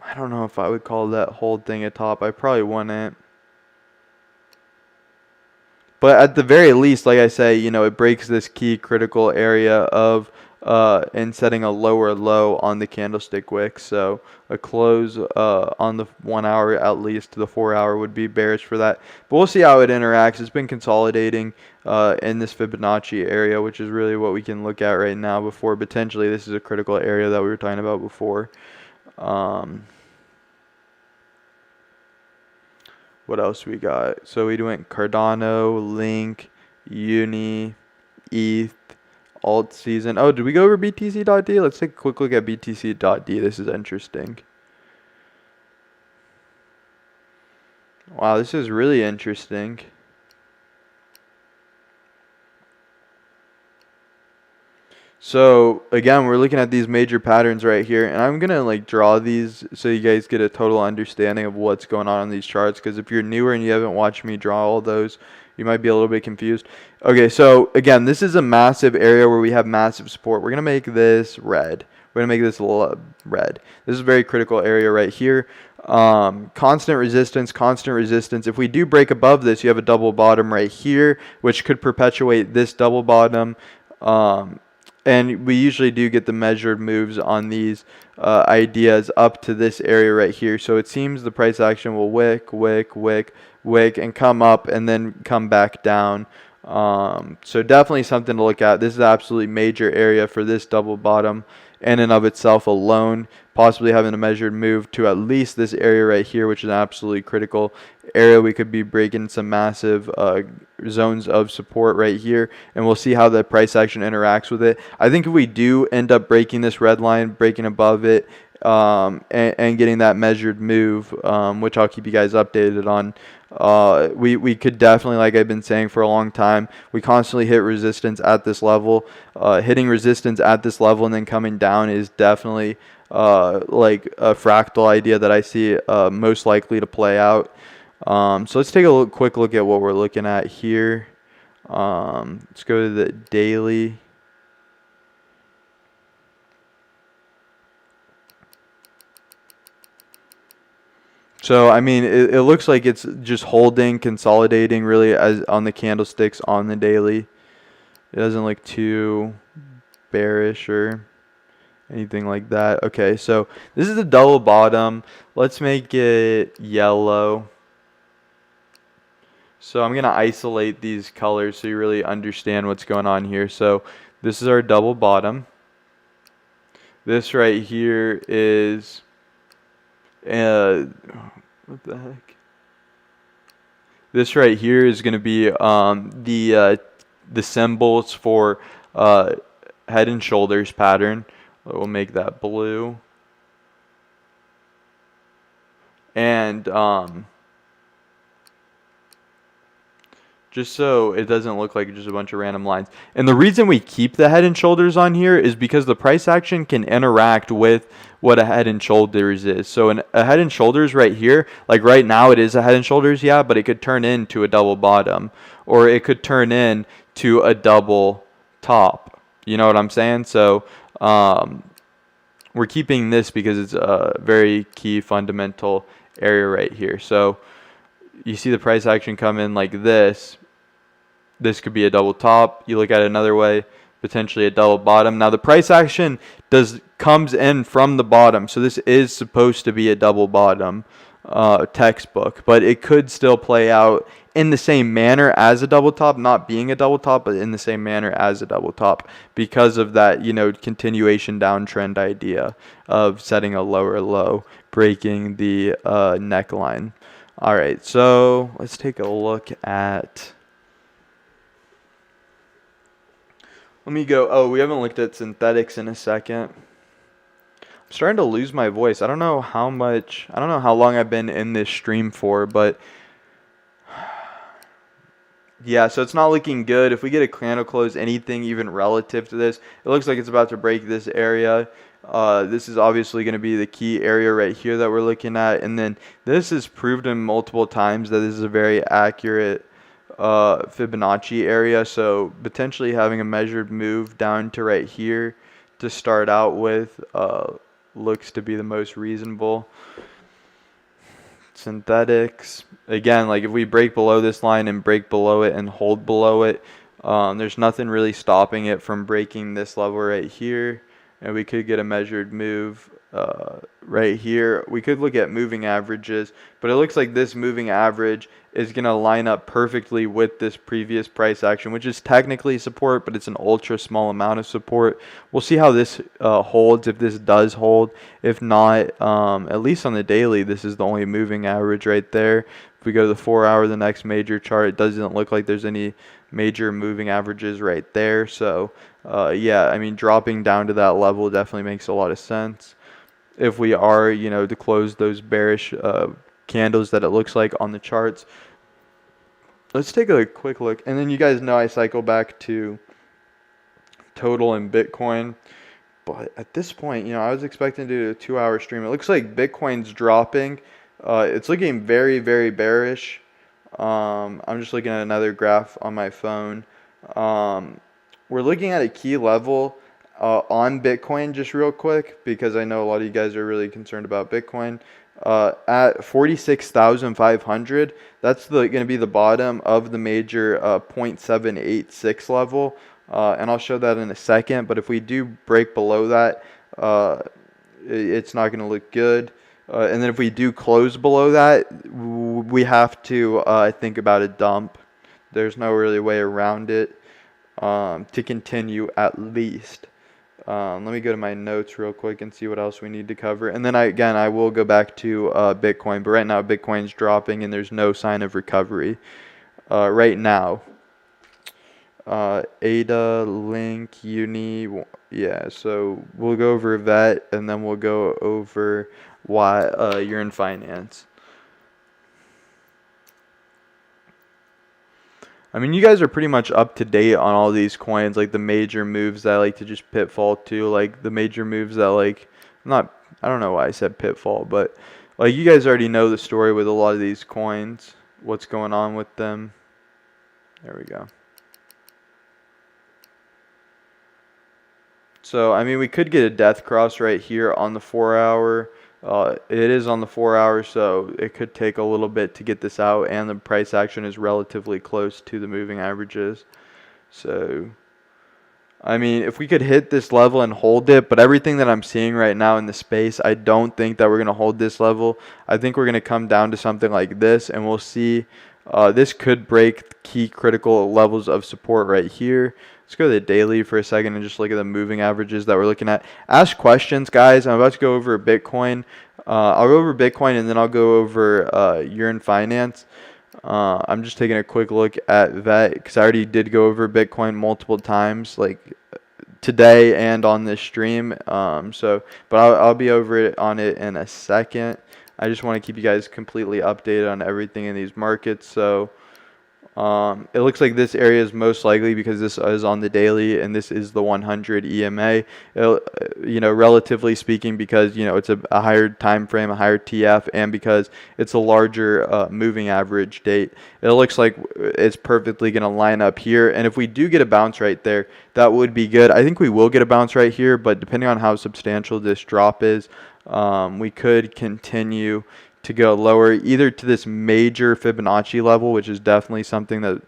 I don't know if I would call that whole thing a top. I probably wouldn't. But at the very least, like I say, you know, it breaks this key critical area of and setting a lower low on the candlestick wick. So a close on the 1 hour, at least the 4 hour would be bearish for that. But we'll see how it interacts. It's been consolidating in this Fibonacci area, which is really what we can look at right now before potentially this is a critical area that we were talking about before. What else we got? So we went Cardano, Link, Uni, ETH, Alt Season. Oh, did we go over BTC.D? Let's take a quick look at BTC.D. This is interesting. Wow, this is really interesting. So again, we're looking at these major patterns right here, and I'm gonna like draw these so you guys get a total understanding of what's going on these charts, because if you're newer and you haven't watched me draw all those, you might be a little bit confused. Okay, so again, this is a massive area where we have massive support. We're gonna make this red. We're gonna make this red. This is a very critical area right here. Constant resistance, constant resistance. If we do break above this, you have a double bottom right here, which could perpetuate this double bottom. And we usually do get the measured moves on these ideas up to this area right here. So it seems the price action will wick, and come up and then come back down. So definitely something to look at. This is an absolutely major area for this double bottom in and of itself alone, possibly having a measured move to at least this area right here, which is an absolutely critical area. We could be breaking some massive zones of support right here, and we'll see how the price action interacts with it. I think if we do end up breaking this red line, breaking above it, and getting that measured move, which I'll keep you guys updated on, we could definitely, like I've been saying for a long time, we constantly hit resistance at this level. Hitting resistance at this level and then coming down is definitely like a fractal idea that I see most likely to play out. So let's take a quick look at what we're looking at here. Let's go to the daily. So, I mean, it looks like it's just holding, consolidating really as on the candlesticks on the daily. It doesn't look too bearish or anything like that. Okay, so this is a double bottom. Let's make it yellow. So I'm going to isolate these colors so you really understand what's going on here. So this is our double bottom. This right here is... what the heck? This right here is going to be the symbols for head and shoulders pattern. We'll make that blue. And just so it doesn't look like just a bunch of random lines. And the reason we keep the head and shoulders on here is because the price action can interact with what a head and shoulders is. So a head and shoulders right here, like right now it is a head and shoulders, yeah, but it could turn into a double bottom, or it could turn into a double top. You know what I'm saying? So we're keeping this because it's a very key fundamental area right here. So you see the price action come in like this. This could be a double top. You look at it another way, potentially a double bottom. Now the price action comes in from the bottom, so this is supposed to be a double bottom textbook, but it could still play out in the same manner as a double top, not being a double top, but in the same manner as a double top because of that, continuation downtrend idea of setting a lower low, breaking the neckline. All right, so let's take a look at. Let me go. Oh, we haven't looked at synthetics in a second. I'm starting to lose my voice. I don't know how long I've been in this stream for, but yeah, so it's not looking good. If we get a candle close, anything even relative to this, it looks like it's about to break this area. This is obviously going to be the key area right here that we're looking at. And then this is proven multiple times that this is a very accurate Fibonacci area. So potentially having a measured move down to right here to start out with looks to be the most reasonable. Synthetics, again, like if we break below this line and break below it and hold below it, there's nothing really stopping it from breaking this level right here, and we could get a measured move right here. We could look at moving averages, but it looks like this moving average is going to line up perfectly with this previous price action, which is technically support, but it's an ultra small amount of support. We'll see how this holds, if this does hold. If not, at least on the daily, this is the only moving average right there. If we go to the 4 hour, the next major chart, it doesn't look like there's any major moving averages right there. So yeah, I mean, dropping down to that level definitely makes a lot of sense. If we are, to close those bearish candles that it looks like on the charts. Let's take a quick look, and then you guys know I cycle back to total and Bitcoin, but at this point, I was expecting to do a 2 hour stream. It looks like Bitcoin's dropping. It's looking very, very bearish. I'm just looking at another graph on my phone. We're looking at a key level on Bitcoin just real quick, because I know a lot of you guys are really concerned about Bitcoin. At 46,500, that's going to be the bottom of the major 0.786 level, and I'll show that in a second. But if we do break below that, it's not going to look good. And then if we do close below that, we have to think about a dump. There's no really way around it to continue, at least. Let me go to my notes real quick and see what else we need to cover. And then I will go back to Bitcoin. But right now, Bitcoin's dropping and there's no sign of recovery right now. ADA, Link, Uni, yeah. So we'll go over that, and then we'll go over why you're in finance. I mean, you guys are pretty much up to date on all these coins, like the major moves that I like to just pitfall to, like the major moves that I don't know why I said pitfall, but like you guys already know the story with a lot of these coins, what's going on with them. There we go. So, I mean, we could get a death cross right here on the 4 hour. It is on the 4 hours, so it could take a little bit to get this out, and the price action is relatively close to the moving averages. So, I mean, if we could hit this level and hold it, but everything that I'm seeing right now in the space, I don't think that we're going to hold this level. I think we're going to come down to something like this, and we'll see. This could break key critical levels of support right here. Let's go to the daily for a second and just look at the moving averages that we're looking at. Ask questions, guys. I'm about to go over Bitcoin. I'll go over Bitcoin, and then I'll go over Urine Finance. I'm just taking a quick look at VET because I already did go over Bitcoin multiple times, like today and on this stream. But I'll be over on it in a second. I just want to keep you guys completely updated on everything in these markets. So It looks like this area is most likely because this is on the daily and this is the 100 EMA. Relatively speaking, because it's a higher time frame, a higher TF, and because it's a larger moving average date. It looks like it's perfectly going to line up here. And if we do get a bounce right there, that would be good. I think we will get a bounce right here, but depending on how substantial this drop is, we could continue to go lower, either to this major Fibonacci level, which is definitely something that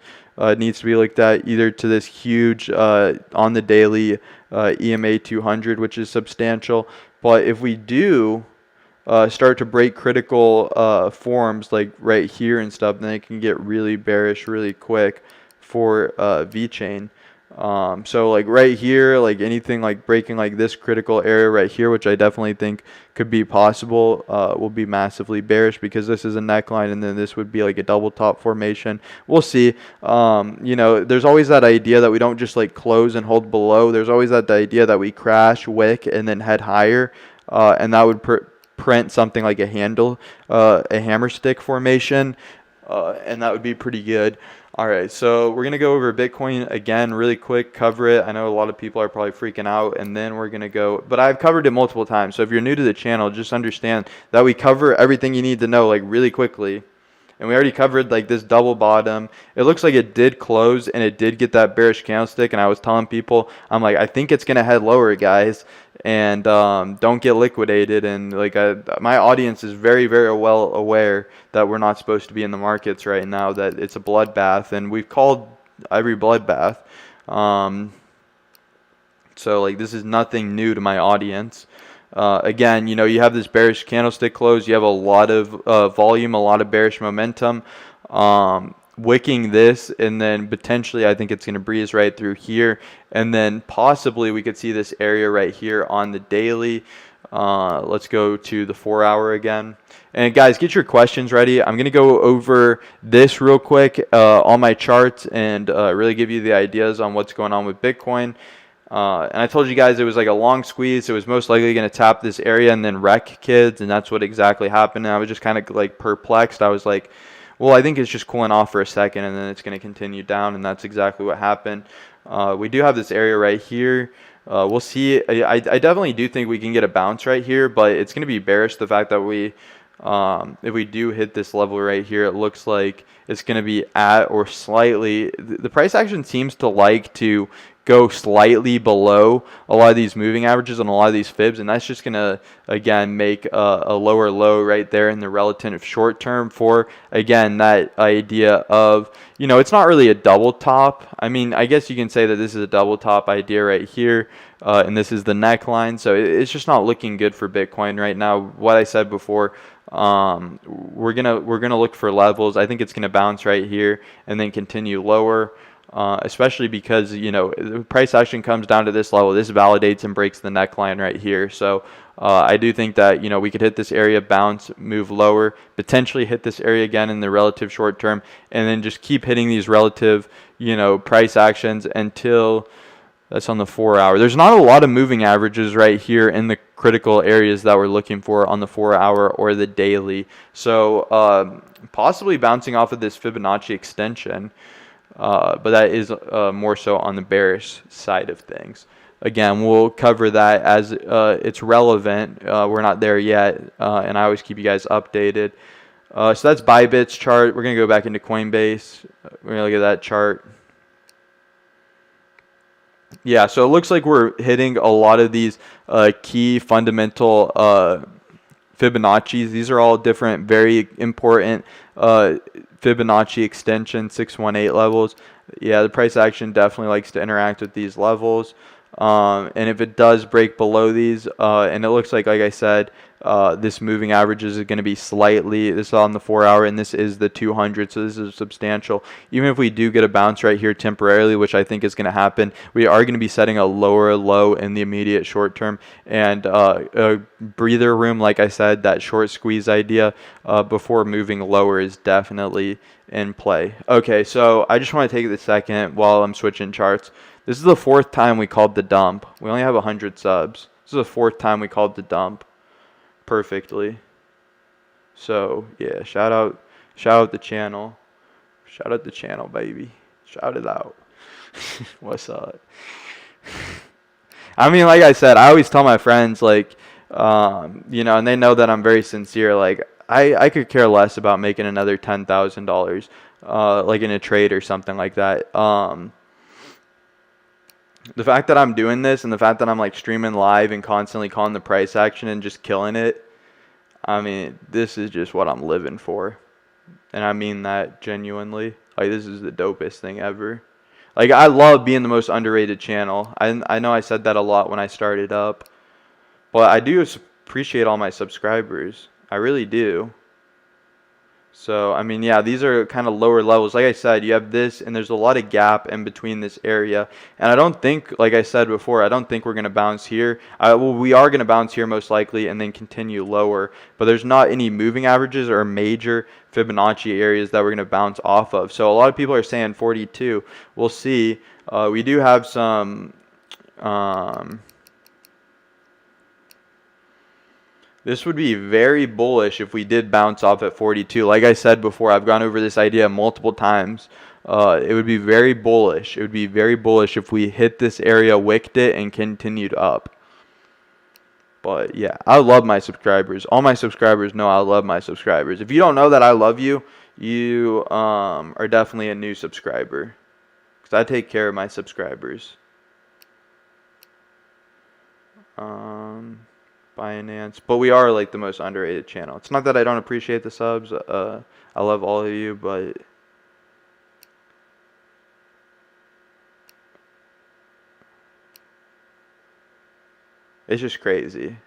needs to be looked at, either to this huge on the daily EMA 200, which is substantial. But if we do start to break critical forms like right here and stuff, then it can get really bearish really quick for VeChain. So like right here, like anything like breaking like this critical area right here, which I definitely think could be possible, will be massively bearish because this is a neckline and then this would be like a double top formation. We'll see. There's always that idea that we don't just like close and hold below. There's always that idea that we crash, wick, and then head higher, and that would print something like a hammer stick formation, and that would be pretty good. All right, so we're going to go over Bitcoin again really quick, cover it. I know a lot of people are probably freaking out, and then we're going to go, but I've covered it multiple times. So if you're new to the channel, just understand that we cover everything you need to know like really quickly. And we already covered like this double bottom. It looks like it did close and it did get that bearish candlestick. And I was telling people, I'm like, I think it's going to head lower, guys. And don't get liquidated. And like my audience is very, very well aware that we're not supposed to be in the markets right now, that it's a bloodbath. And we've called every bloodbath. So like this is nothing new to my audience. Again, you have this bearish candlestick close. You have a lot of volume, a lot of bearish momentum. Wicking this, and then potentially I think it's going to breeze right through here. And then possibly we could see this area right here on the daily. Let's go to the 4-hour again. And guys, get your questions ready. I'm going to go over this real quick on my charts and really give you the ideas on what's going on with Bitcoin. And I told you guys it was like a long squeeze. It was most likely going to tap this area and then wreck kids, and that's what exactly happened. And I was just kind of like perplexed. I was like, well, I think it's just cooling off for a second, and then it's going to continue down, and that's exactly what happened. We do have this area right here. We'll see. I definitely do think we can get a bounce right here, but it's going to be bearish. The fact that if we do hit this level right here, it looks like it's going to be at or slightly. The price action seems to like to go slightly below a lot of these moving averages and a lot of these fibs, and that's just going to again make a lower low right there in the relative short term for again that idea of it's not really a double top. I mean, I guess you can say that this is a double top idea right here, and this is the neckline, so it's just not looking good for Bitcoin right now. What I said before, we're gonna look for levels. I think it's gonna bounce right here and then continue lower. Especially because the price action comes down to this level. This validates and breaks the neckline right here. So I do think that we could hit this area, bounce, move lower, potentially hit this area again in the relative short term, and then just keep hitting these relative price actions until that's on the 4-hour. There's not a lot of moving averages right here in the critical areas that we're looking for on the 4-hour or the daily. So possibly bouncing off of this Fibonacci extension. But that is more so on the bearish side of things. Again, we'll cover that as it's relevant. We're not there yet, and I always keep you guys updated. So that's Bybit's chart. We're going to go back into Coinbase. We're going to look at that chart. Yeah, so it looks like we're hitting a lot of these key fundamental Fibonacci's. These are all different, very important Fibonacci extension 618 levels. Yeah, the price action definitely likes to interact with these levels. And if it does break below these, and it looks like I said, this moving average is going to be slightly, this is on the 4-hour, and this is the 200, so this is substantial. Even if we do get a bounce right here temporarily, which I think is going to happen, we are going to be setting a lower low in the immediate short term, and a breather room, like I said, that short squeeze idea before moving lower is definitely in play. Okay, so I just want to take a second while I'm switching charts. This is the 4th time we called the dump. We only have 100 subs. This is the 4th time we called the dump perfectly. So yeah, shout out the channel. Shout out the channel, baby. Shout it out. What's up? I mean, like I said, I always tell my friends, like, and they know that I'm very sincere. Like, I could care less about making another $10,000, like in a trade or something like that. The fact that I'm doing this and the fact that I'm like streaming live and constantly calling the price action and just killing it, I mean, this is just what I'm living for. And I mean that genuinely. Like, this is the dopest thing ever. Like, I love being the most underrated channel. I know I said that a lot when I started up. But I do appreciate all my subscribers. I really do. So, I mean, yeah, these are kind of lower levels. Like I said, you have this, and there's a lot of gap in between this area. And I don't think, like I said before, I don't think we're going to bounce here. Well, we are going to bounce here most likely and then continue lower. But there's not any moving averages or major Fibonacci areas that we're going to bounce off of. So a lot of people are saying 42. We'll see. We do have some... This would be very bullish if we did bounce off at 42. Like I said before, I've gone over this idea multiple times. It would be very bullish. It would be very bullish if we hit this area, wicked it, and continued up. But yeah, I love my subscribers. All my subscribers know I love my subscribers. If you don't know that I love you, you are definitely a new subscriber. Because I take care of my subscribers. Binance, but we are like the most underrated channel. It's not that I don't appreciate the subs. I love all of you, but it's just crazy.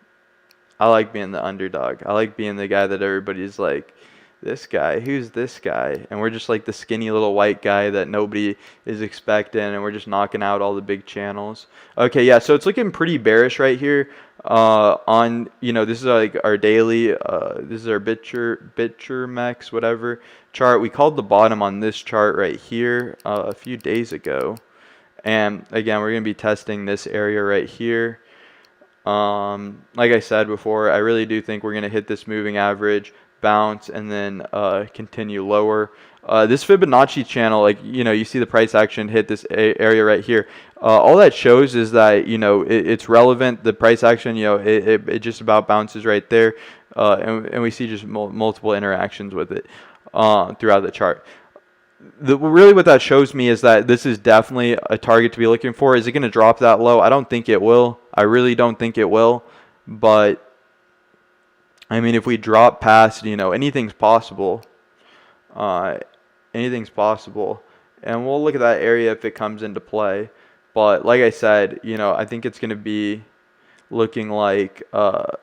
I like being the underdog. I like being the guy that everybody's like, this guy, who's this guy? And we're just like the skinny little white guy that nobody is expecting, and we're just knocking out all the big channels. Okay, yeah, so it's looking pretty bearish right here. This is like our daily, this is our Bitchermex, whatever chart. We called the bottom on this chart right here a few days ago. And again, we're going to be testing this area right here. Like I said before, I really do think we're going to hit this moving average, bounce, and then continue lower. This Fibonacci channel, like, you see the price action hit this area right here. All that shows is that, it's relevant. The price action, it just about bounces right there. And we see just multiple interactions with it throughout the chart. Really what that shows me is that this is definitely a target to be looking for. Is it going to drop that low? I don't think it will. I really don't think it will. But, I mean, if we drop past, anything's possible. Anything's possible. And we'll look at that area if it comes into play. But like I said, I think it's going to be looking like a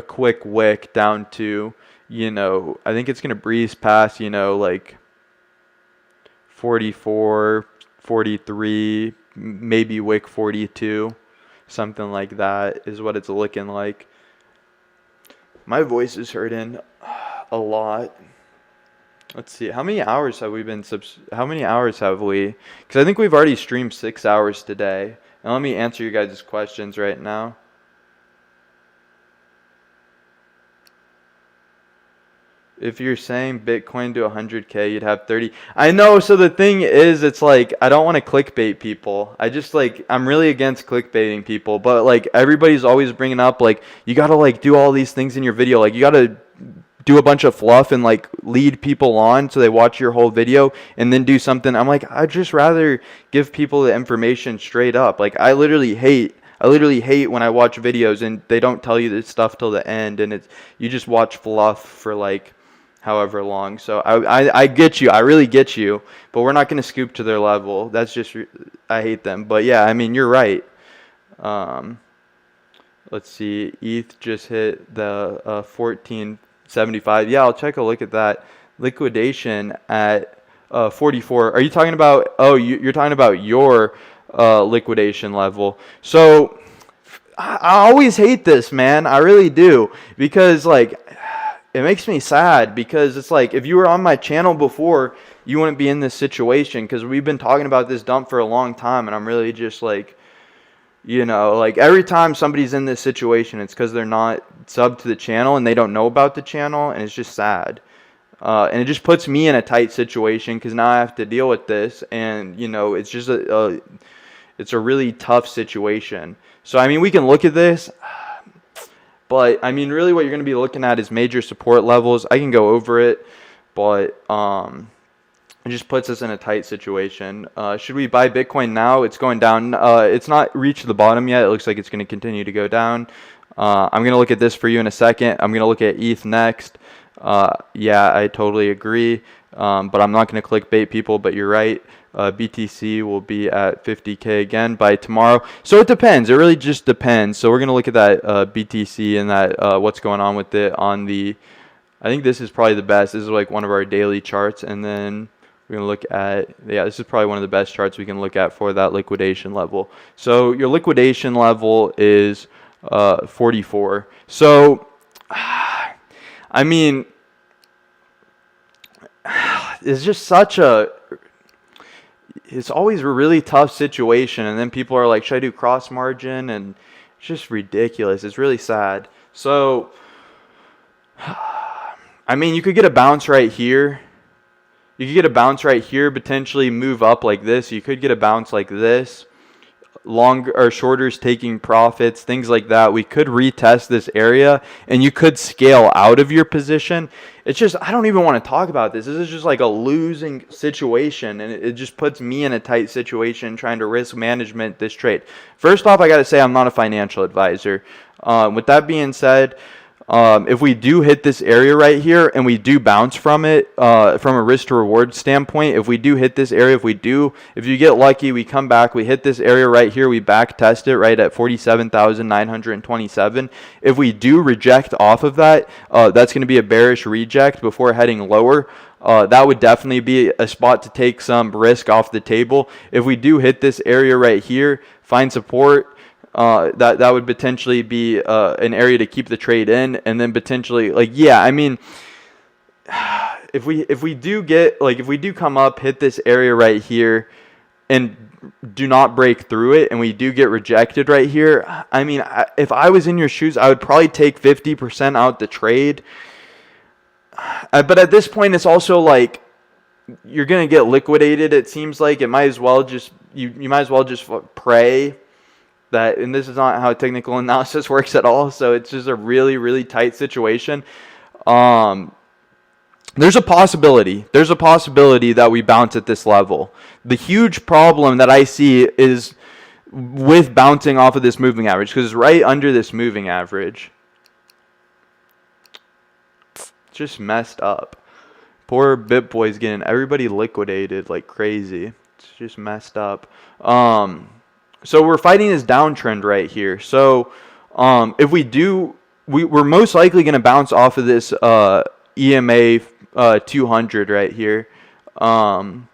quick wick down to, I think it's going to breeze past, like 44, 43, maybe wick 42. Something like that is what it's looking like. My voice is hurting a lot. Let's see. How many hours have we been how many hours have we? Because I think we've already streamed 6 hours today. And let me answer you guys' questions right now. If you're saying Bitcoin to 100K, you'd have 30. I know. So the thing is, it's like, I don't want to clickbait people. I'm really against clickbaiting people. But like, everybody's always bringing up, like, you got to like do all these things in your video. Like, you got to do a bunch of fluff and like lead people on so they watch your whole video and then do something. I'm like, I'd just rather give people the information straight up. Like, I literally hate when I watch videos and they don't tell you this stuff till the end, and you just watch fluff for like however long. So I get you. I really get you. But we're not going to scoop to their level. That's just, I hate them. But yeah, I mean, you're right. Let's see. ETH just hit the 1475. Yeah, I'll take a look at that. Liquidation at 44. Are you talking about, you're talking about your liquidation level. So I always hate this, man. I really do. Because like, it makes me sad, because it's like, if you were on my channel before, you wouldn't be in this situation, because we've been talking about this dump for a long time, and I'm really just like, like every time somebody's in this situation, it's because they're not subbed to the channel and they don't know about the channel, and it's just sad. And it just puts me in a tight situation because now I have to deal with this, and it's just it's a really tough situation. So I mean, we can look at this, but I mean, really, what you're going to be looking at is major support levels. I can go over it, but it just puts us in a tight situation. Should we buy Bitcoin now? It's going down. It's not reached the bottom yet. It looks like it's going to continue to go down. I'm going to look at this for you in a second. I'm going to look at ETH next. Yeah, I totally agree. But I'm not going to clickbait people, but you're right. BTC will be at 50K again by tomorrow. So it depends. It really just depends. So we're going to look at that BTC and that what's going on with it on the, I think this is probably the best. This is like one of our daily charts. And then we're going to look at, yeah, this is probably one of the best charts we can look at for that liquidation level. So your liquidation level is 44. So, I mean, it's just it's always a really tough situation. And then people are like, should I do cross margin? And it's just ridiculous. It's really sad. So, I mean, you could get a bounce right here. You could get a bounce right here, potentially move up like this. You could get a bounce like this. Longer or shorters taking profits, things like that. We could retest this area and you could scale out of your position. It's just, I don't even want to talk about this. This is just like a losing situation, and it just puts me in a tight situation trying to risk management this trade. First off, I got to say I'm not a financial advisor. With that being said, if we do hit this area right here and we do bounce from it, from a risk to reward standpoint, if we do hit this area, if you get lucky, we come back, we hit this area right here, we back test it right at 47,927. If we do reject off of that, that's going to be a bearish reject before heading lower. That would definitely be a spot to take some risk off the table. If we do hit this area right here, find support, that would potentially be an area to keep the trade in, and then potentially, like, yeah, I mean, if we do come up, hit this area right here, and do not break through it, and we do get rejected right here, I mean, if I was in your shoes, I would probably take 50% out the trade. But at this point, it's also like you're gonna get liquidated. It seems like it might as well just you might as well just pray that, and this is not how technical analysis works at all, so it's just a really, really tight situation. There's a possibility that we bounce at this level. The huge problem that I see is with bouncing off of this moving average, because it's right under this moving average. It's just messed up. Poor BitBoy's getting everybody liquidated like crazy. It's just messed up. So we're fighting this downtrend right here. So if we do, we're most likely going to bounce off of this EMA 200 right here. And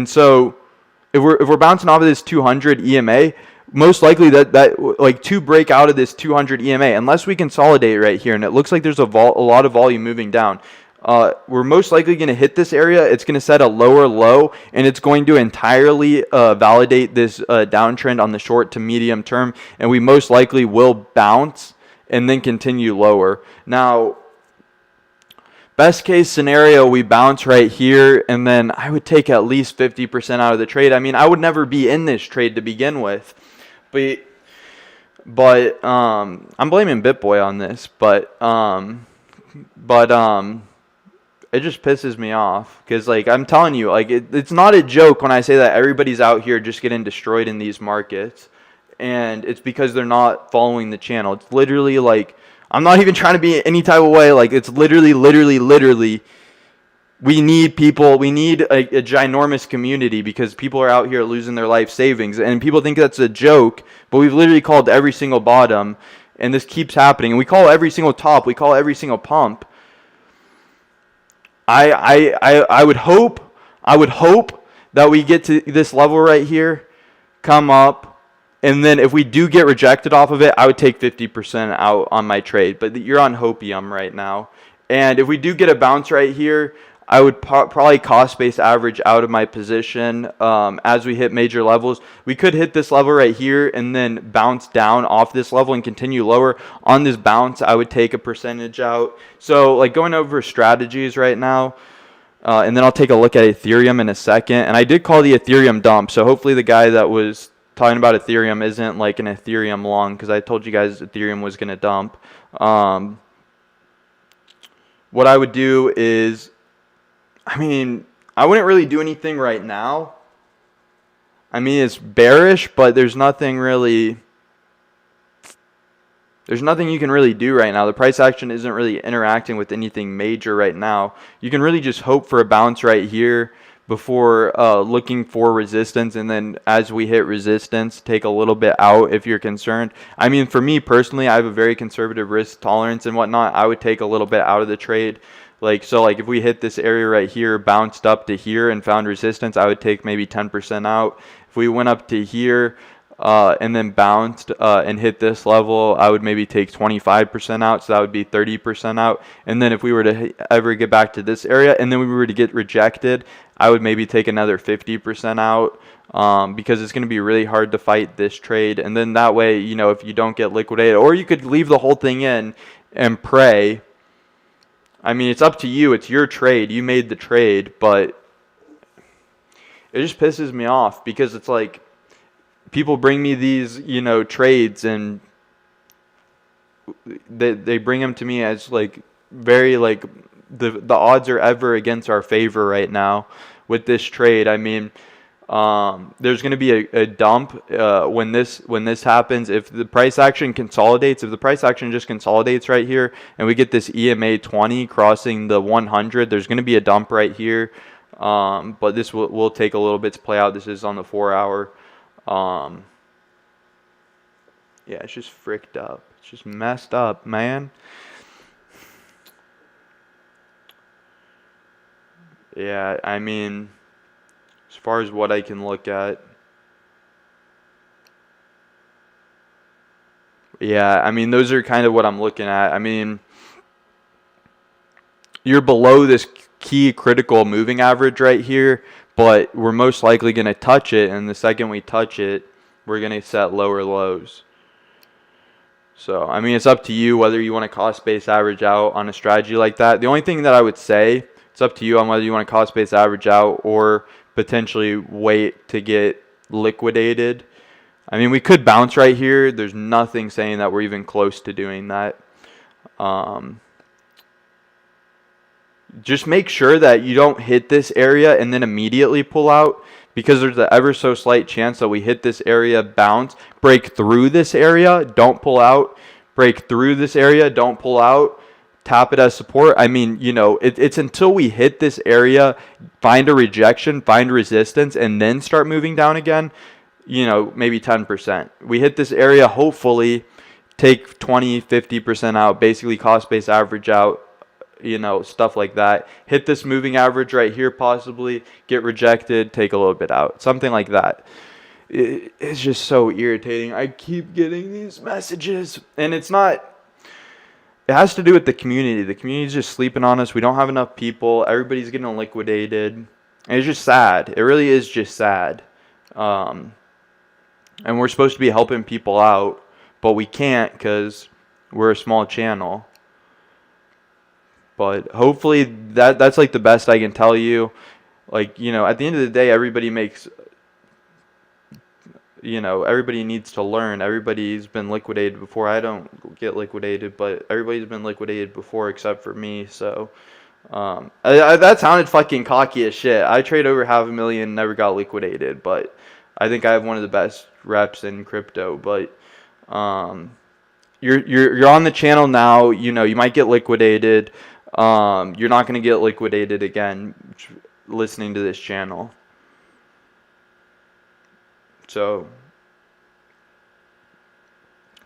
so if we're bouncing off of this 200 EMA, most likely that like to break out of this 200 EMA, unless we consolidate right here, and it looks like there's a lot of volume moving down. We're most likely going to hit this area. It's going to set a lower low, and it's going to entirely validate this downtrend on the short to medium term, and we most likely will bounce and then continue lower. Now, best case scenario, we bounce right here, and then I would take at least 50% out of the trade. I mean, I would never be in this trade to begin with, but I'm blaming BitBoy on this, but it just pisses me off because, like, I'm telling you, like, it's not a joke when I say that everybody's out here just getting destroyed in these markets, and it's because they're not following the channel. It's literally like, I'm not even trying to be any type of way. Like, it's literally, we need people. We need a ginormous community because people are out here losing their life savings, and people think that's a joke, but we've literally called every single bottom, and this keeps happening. And we call every single top. We call every single pump. I would hope that we get to this level right here, come up, and then if we do get rejected off of it, I would take 50% out on my trade. But you're on hopium right now. And if we do get a bounce right here, I would probably cost base average out of my position as we hit major levels. We could hit this level right here and then bounce down off this level and continue lower. On this bounce, I would take a percentage out. So like going over strategies right now, and then I'll take a look at Ethereum in a second. And I did call the Ethereum dump, so hopefully the guy that was talking about Ethereum isn't like an Ethereum long, because I told you guys Ethereum was going to dump. What I would do is, I mean, I wouldn't really do anything right now. I mean, it's bearish, but there's nothing you can really do right now. The price action isn't really interacting with anything major right now. You can really just hope for a bounce right here before looking for resistance, and then as we hit resistance, take a little bit out if you're concerned. I mean, for me personally, I have a very conservative risk tolerance and whatnot. I would take a little bit out of the trade. Like, so like if we hit this area right here, bounced up to here and found resistance, I would take maybe 10% out. If we went up to here and then bounced and hit this level, I would maybe take 25% out, so that would be 30% out. And then if we were to ever get back to this area and then we were to get rejected, I would maybe take another 50% out because it's going to be really hard to fight this trade. And then that way, you know, if you don't get liquidated, or you could leave the whole thing in and pray. I mean, it's up to you. It's your trade. You made the trade, but it just pisses me off because it's like people bring me these, you know, trades, and they bring them to me as like very like the odds are ever against our favor right now with this trade. I mean, there's going to be a dump when this happens. If the price action consolidates, if the price action just consolidates right here, and we get this EMA 20 crossing the 100, there's going to be a dump right here. But this will take a little bit to play out. This is on the 4-hour. Yeah, it's just fricked up. It's just messed up, man. Yeah, I mean, as far as what I can look at, yeah, I mean, those are kind of what I'm looking at. I mean, you're below this key critical moving average right here, but we're most likely going to touch it, and the second we touch it, we're going to set lower lows. So, I mean, it's up to you whether you want to cost-based average out on a strategy like that. The only thing that I would say, it's up to you on whether you want to cost-based average out or potentially wait to get liquidated. I mean, we could bounce right here. There's nothing saying that we're even close to doing that. Just make sure that you don't hit this area and then immediately pull out, because there's an ever so slight chance that we hit this area, bounce, break through this area, don't pull out, break through this area, don't pull out, tap it as support. I mean, you know, it's until we hit this area, find a rejection, find resistance, and then start moving down again, you know, maybe 10%. We hit this area, hopefully take 20, 50% out, basically cost-based average out, you know, stuff like that. Hit this moving average right here, possibly get rejected, take a little bit out, something like that. It's just so irritating. I keep getting these messages, and it's not, it has to do with the community. The community's just sleeping on us. We don't have enough people. Everybody's getting liquidated. And it's just sad. It really is just sad. And we're supposed to be helping people out, but we can't because we're a small channel. But hopefully that's like the best I can tell you. Like, you know, at the end of the day, everybody makes, you know, everybody needs to learn. Everybody's been liquidated before. I don't get liquidated, but everybody's been liquidated before except for me. So that sounded fucking cocky as shit. I trade over $500,000, never got liquidated, but I think I have one of the best reps in crypto. But you're on the channel now. You know, you might get liquidated. You're not going to get liquidated again listening to this channel. So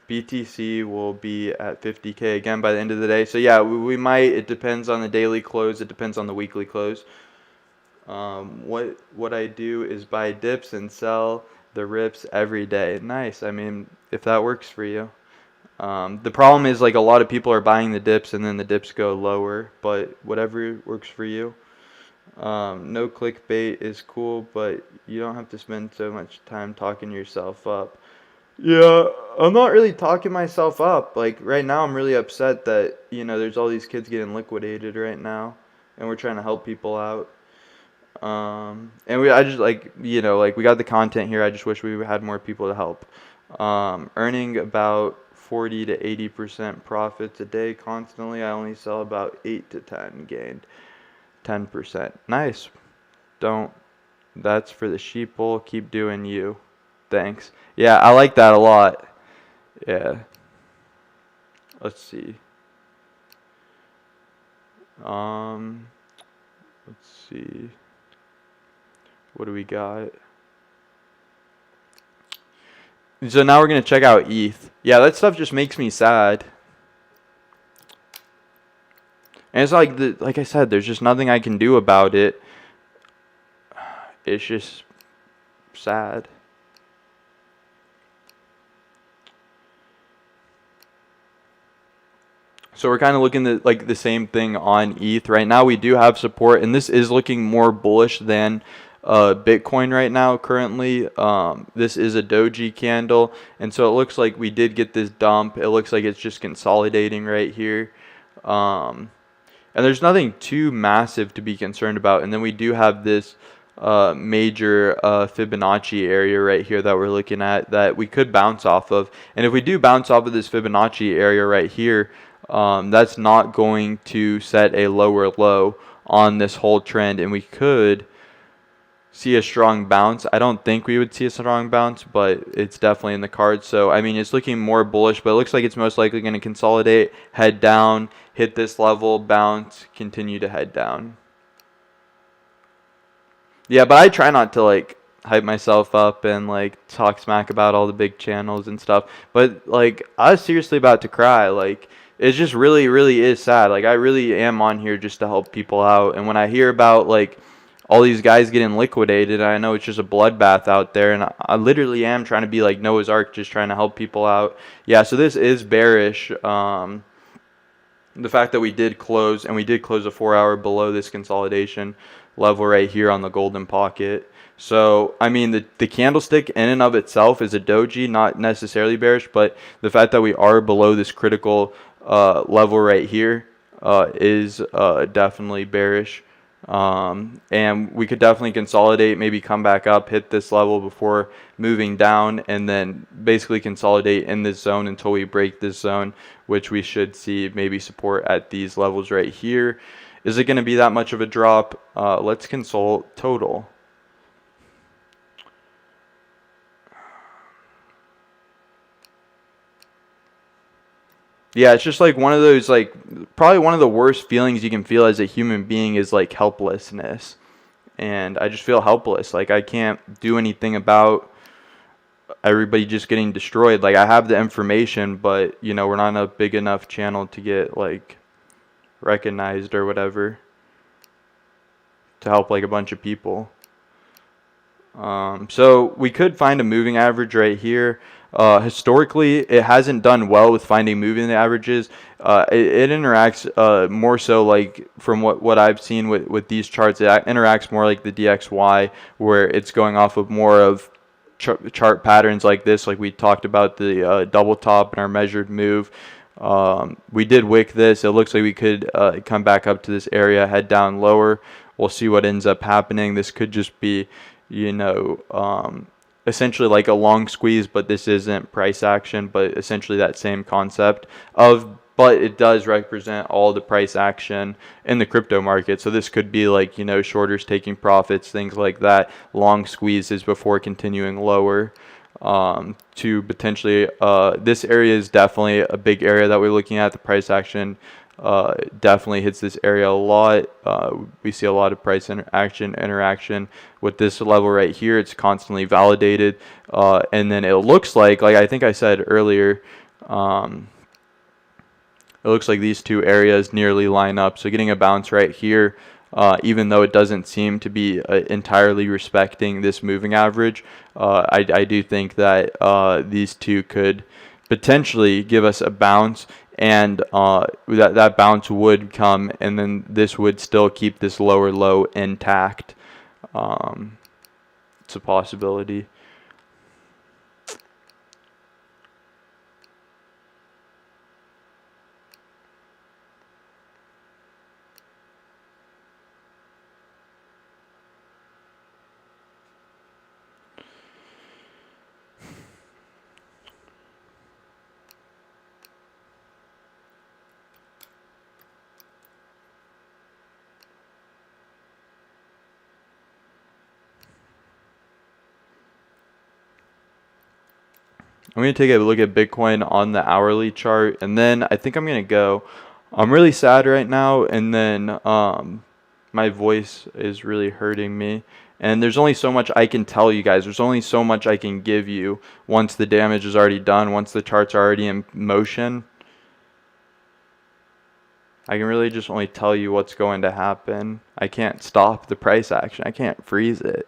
BTC will be at 50K again by the end of the day. So yeah, we might. It depends on the daily close. It depends on the weekly close. What I do is buy dips and sell the rips every day. Nice. I mean, if that works for you. The problem is, like, a lot of people are buying the dips and then the dips go lower, but whatever works for you. No clickbait is cool, but you don't have to spend so much time talking yourself up. Yeah, I'm not really talking myself up. Like right now, I'm really upset that, there's all these kids getting liquidated right now, and we're trying to help people out. And I just like, like we got the content here. I just wish we had more people to help. Earning about 40 to 80% profits a day constantly. I only sell about 8 to 10 gained 10%. Nice. Don't. That's for the sheeple. Keep doing you. Thanks. Yeah, I like that a lot. Yeah. Let's see. Um, let's see. What do we got? So now we're gonna check out ETH. Yeah, that stuff just makes me sad. And it's like I said, there's just nothing I can do about it. It's just sad. So we're kind of looking at like the same thing on ETH right now. We do have support, and this is looking more bullish than Bitcoin right now. Currently, this is a doji candle, and so it looks like we did get this dump. It looks like it's just consolidating right here, and there's nothing too massive to be concerned about. And then we do have this major Fibonacci area right here that we're looking at that we could bounce off of. And if we do bounce off of this Fibonacci area right here, that's not going to set a lower low on this whole trend, and we could see a strong bounce. I don't think we would see a strong bounce, but it's definitely in the cards. So, I mean, it's looking more bullish, but it looks like it's most likely going to consolidate, head down, hit this level, bounce, continue to head down. Yeah, but I try not to like hype myself up and like talk smack about all the big channels and stuff. But like I was seriously about to cry. Like it's just really, really is sad. Like I really am on here just to help people out. And when I hear about like all these guys getting liquidated, I know it's just a bloodbath out there, and I literally am trying to be like Noah's Ark, just trying to help people out. Yeah, so this is bearish. The fact that we did close, and we did close a 4 hour below this consolidation level right here on the golden pocket. So, I mean, the candlestick in and of itself is a doji, not necessarily bearish, but the fact that we are below this critical level right here is definitely bearish. And we could definitely consolidate, maybe come back up, hit this level before moving down, and then basically consolidate in this zone until we break this zone, which we should see maybe support at these levels right here. Is it going to be that much of a drop? Let's consult total. Yeah, it's just like one of those, like, probably one of the worst feelings you can feel as a human being is like helplessness. And I just feel helpless. Like I can't do anything about everybody just getting destroyed. Like I have the information, but we're not a big enough channel to get like recognized or whatever to help like a bunch of people. So we could find a moving average right here. Historically, it hasn't done well with finding moving averages. It interacts more so like from what I've seen with these charts. It interacts more like the DXY, where it's going off of more of chart patterns like this, like we talked about the double top and our measured move. We did wick this. It looks like we could come back up to this area, head down lower. We'll see what ends up happening. This could just be essentially like a long squeeze, but this isn't price action, but essentially that same concept but it does represent all the price action in the crypto market. So this could be like, shorters taking profits, things like that, long squeezes before continuing lower. To potentially, this area is definitely a big area that we're looking at. The price action definitely hits this area a lot. We see a lot of price interaction with this level right here. It's constantly validated, and then it looks like I think I said earlier, it looks like these two areas nearly line up. So getting a bounce right here, even though it doesn't seem to be entirely respecting this moving average, I do think that these two could potentially give us a bounce and that bounce would come, and then this would still keep this lower low intact. It's a possibility. I'm going to take a look at Bitcoin on the hourly chart, and then I think I'm going to go. I'm really sad right now, and then my voice is really hurting me. And there's only so much I can tell you guys. There's only so much I can give you once the damage is already done, once the chart's already in motion. I can really just only tell you what's going to happen. I can't stop the price action. I can't freeze it.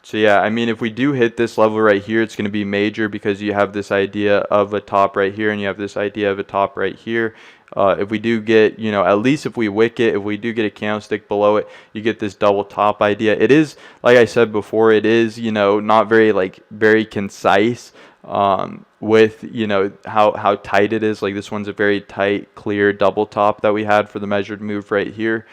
So yeah, I mean, if we do hit this level right here, it's going to be major because you have this idea of a top right here and you have this idea of a top right here. If we do get, at least if we wick it, if we do get a candlestick below it, you get this double top idea. It is, like I said before, it is, not very concise with, how tight it is. Like this one's a very tight, clear double top that we had for the measured move right here.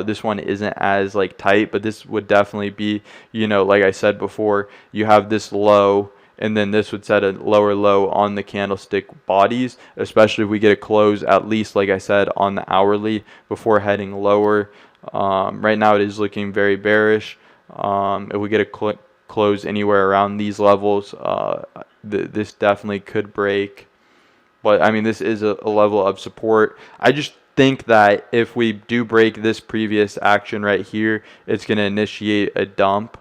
This one isn't as tight, but this would definitely be, like I said before, you have this low, and then this would set a lower low on the candlestick bodies, especially if we get a close, at least like I said, on the hourly before heading lower. Right now it is looking very bearish. If we get a close anywhere around these levels, this definitely could break. But I mean, this is a level of support. I just think that if we do break this previous action right here, it's going to initiate a dump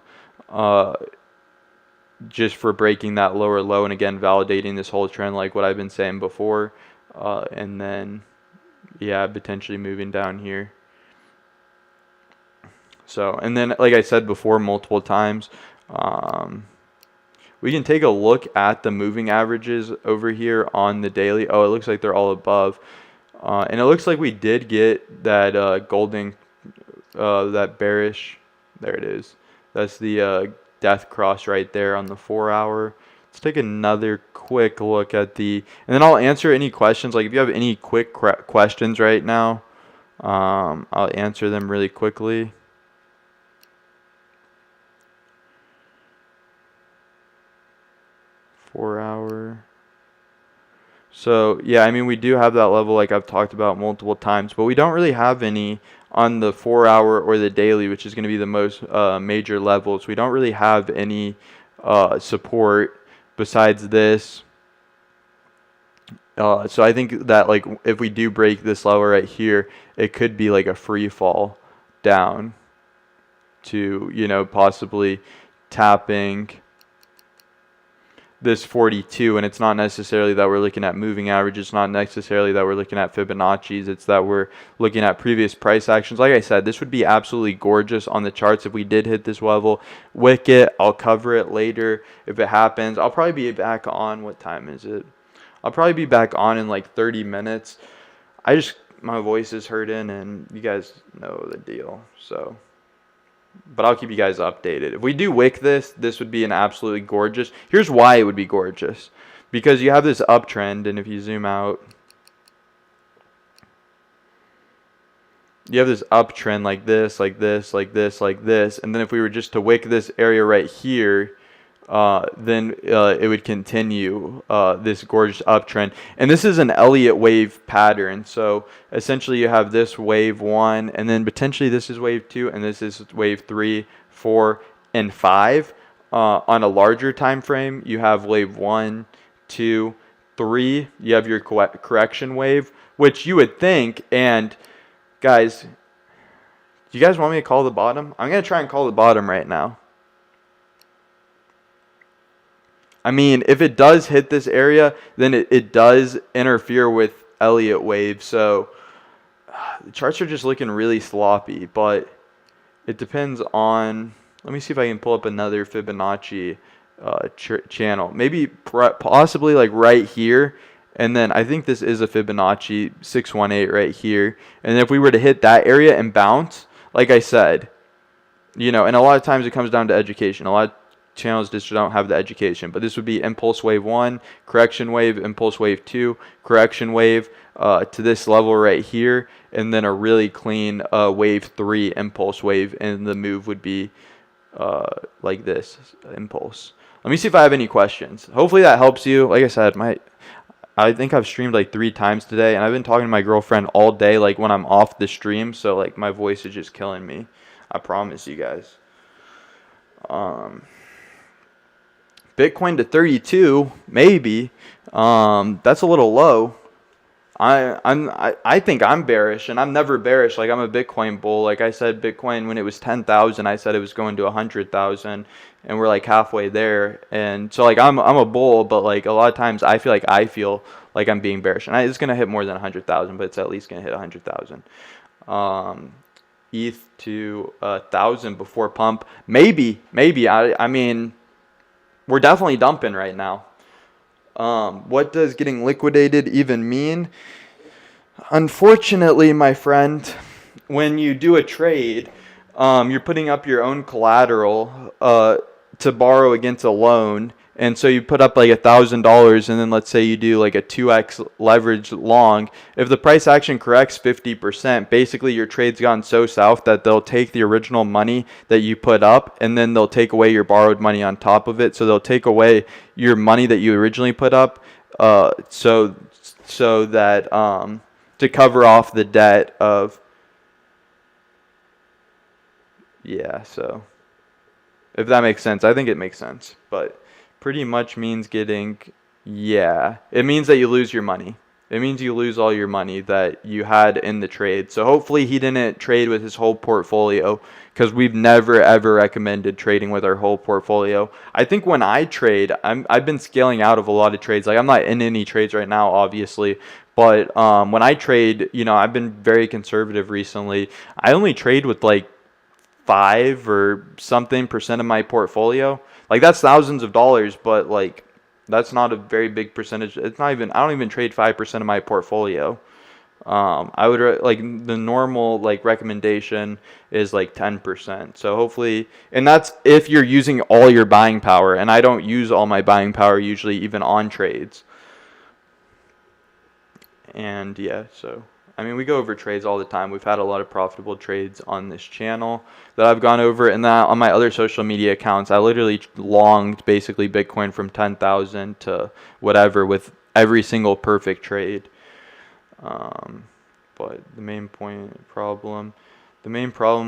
just for breaking that lower low, and again validating this whole trend like what I've been saying before, and then yeah, potentially moving down here. So, and then like I said before multiple times, we can take a look at the moving averages over here on the daily. Oh, it looks like they're all above. And it looks like we did get that that bearish. There it is. That's the death cross right there on the 4 hour. Let's take another quick look at and then I'll answer any questions. Like if you have any quick questions right now, I'll answer them really quickly. Hour. So yeah, I mean, we do have that level like I've talked about multiple times, but we don't really have any on the 4 hour or the daily, which is going to be the most major levels. We don't really have any support besides this. So I think that if we do break this level right here, it could be like a free fall down to possibly tapping this 42, and it's not necessarily that we're looking at moving averages, it's not necessarily that we're looking at Fibonacci's, it's that we're looking at previous price actions. Like I said, this would be absolutely gorgeous on the charts if we did hit this level. Wick it, I'll cover it later if it happens. I'll probably be back on, what time is it? I'll probably be back on in like 30 minutes. My voice is hurting, and you guys know the deal, so. But I'll keep you guys updated. If we do wick this would be an absolutely gorgeous. Here's why it would be gorgeous. Because you have this uptrend, and if you zoom out, you have this uptrend like this, like this, like this, like this. And then if we were just to wick this area right here, then it would continue this gorgeous uptrend. And this is an Elliott wave pattern. So essentially you have this wave 1, and then potentially this is wave 2, and this is wave 3, 4, and 5. On a larger time frame, you have wave 1, 2, 3. You have your correction wave, which you would think. And guys, do you guys want me to call the bottom? I'm going to try and call the bottom right now. I mean, if it does hit this area, then it does interfere with Elliott wave. So the charts are just looking really sloppy, but it depends on. Let me see if I can pull up another Fibonacci channel, maybe possibly like right here. And then I think this is a Fibonacci 618 right here. And if we were to hit that area and bounce, like I said, and a lot of times it comes down to education. A lot of channels just don't have the education, but this would be impulse wave 1, correction wave, impulse wave 2, correction wave to this level right here, and then a really clean wave 3 impulse wave, and the move would be like this impulse. Let me see if I have any questions. Hopefully that helps you. Like I said, I think I've streamed like 3 times today, and I've been talking to my girlfriend all day, like when I'm off the stream, so like my voice is just killing me. I promise you guys. Bitcoin to 32, maybe. That's a little low. I think I'm bearish, and I'm never bearish. Like, I'm a Bitcoin bull. Like I said, Bitcoin when it was 10,000, I said it was going to 100,000, and we're like halfway there. And so like I'm a bull, but like a lot of times I feel like I'm being bearish, and it's gonna hit more than 100,000, but it's at least gonna hit 100,000. ETH to 1,000 before pump, maybe. I mean, we're definitely dumping right now. What does getting liquidated even mean? Unfortunately, my friend, when you do a trade, you're putting up your own collateral to borrow against a loan. And so you put up like $1,000, and then let's say you do like a 2x leverage long. If the price action corrects 50%, basically your trade's gone so south that they'll take the original money that you put up, and then they'll take away your borrowed money on top of it. So they'll take away your money that you originally put up, so that to cover off the debt of, yeah. So if that makes sense, I think it makes sense, but pretty much means it means that you lose your money. It means you lose all your money that you had in the trade. So hopefully he didn't trade with his whole portfolio, because we've never ever recommended trading with our whole portfolio. I think when I trade, I've been scaling out of a lot of trades. Like, I'm not in any trades right now, obviously, but when I trade, I've been very conservative recently. I only trade with like 5 or something % of my portfolio. Like, that's thousands of dollars, but like that's not a very big percentage. I don't even trade 5% of my portfolio. I would like the normal like recommendation is like 10%. So hopefully, and that's if you're using all your buying power, and I don't use all my buying power usually, even on trades. And yeah, so I mean, we go over trades all the time. We've had a lot of profitable trades on this channel that I've gone over, and that on my other social media accounts, I literally longed basically Bitcoin from 10,000 to whatever with every single perfect trade. But the main problem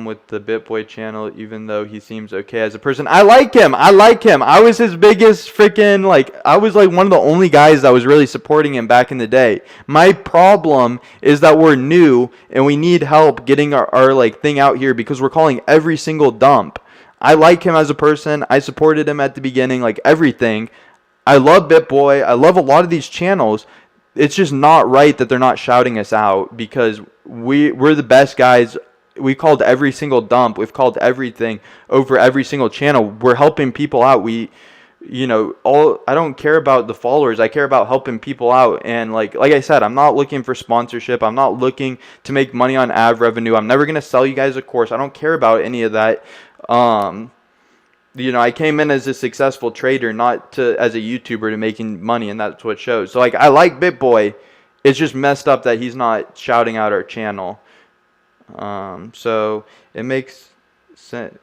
with the BitBoy channel, even though he seems okay as a person, I like him. I was his biggest freaking, like, I was like one of the only guys that was really supporting him back in the day. My problem is that we're new and we need help getting our like thing out here, because we're calling every single dump. I like him as a person. I supported him at the beginning, like everything. I love BitBoy. I love a lot of these channels. It's just not right that they're not shouting us out, because we're the best guys. We called every single dump. We've called everything over every single channel. We're helping people out. I don't care about the followers. I care about helping people out. And like I said, I'm not looking for sponsorship. I'm not looking to make money on ad revenue. I'm never going to sell you guys a course. I don't care about any of that. I came in as a successful trader, not as a YouTuber to making money, and that's what shows. So like, I like BitBoy. It's just messed up that he's not shouting out our channel. So it makes sense.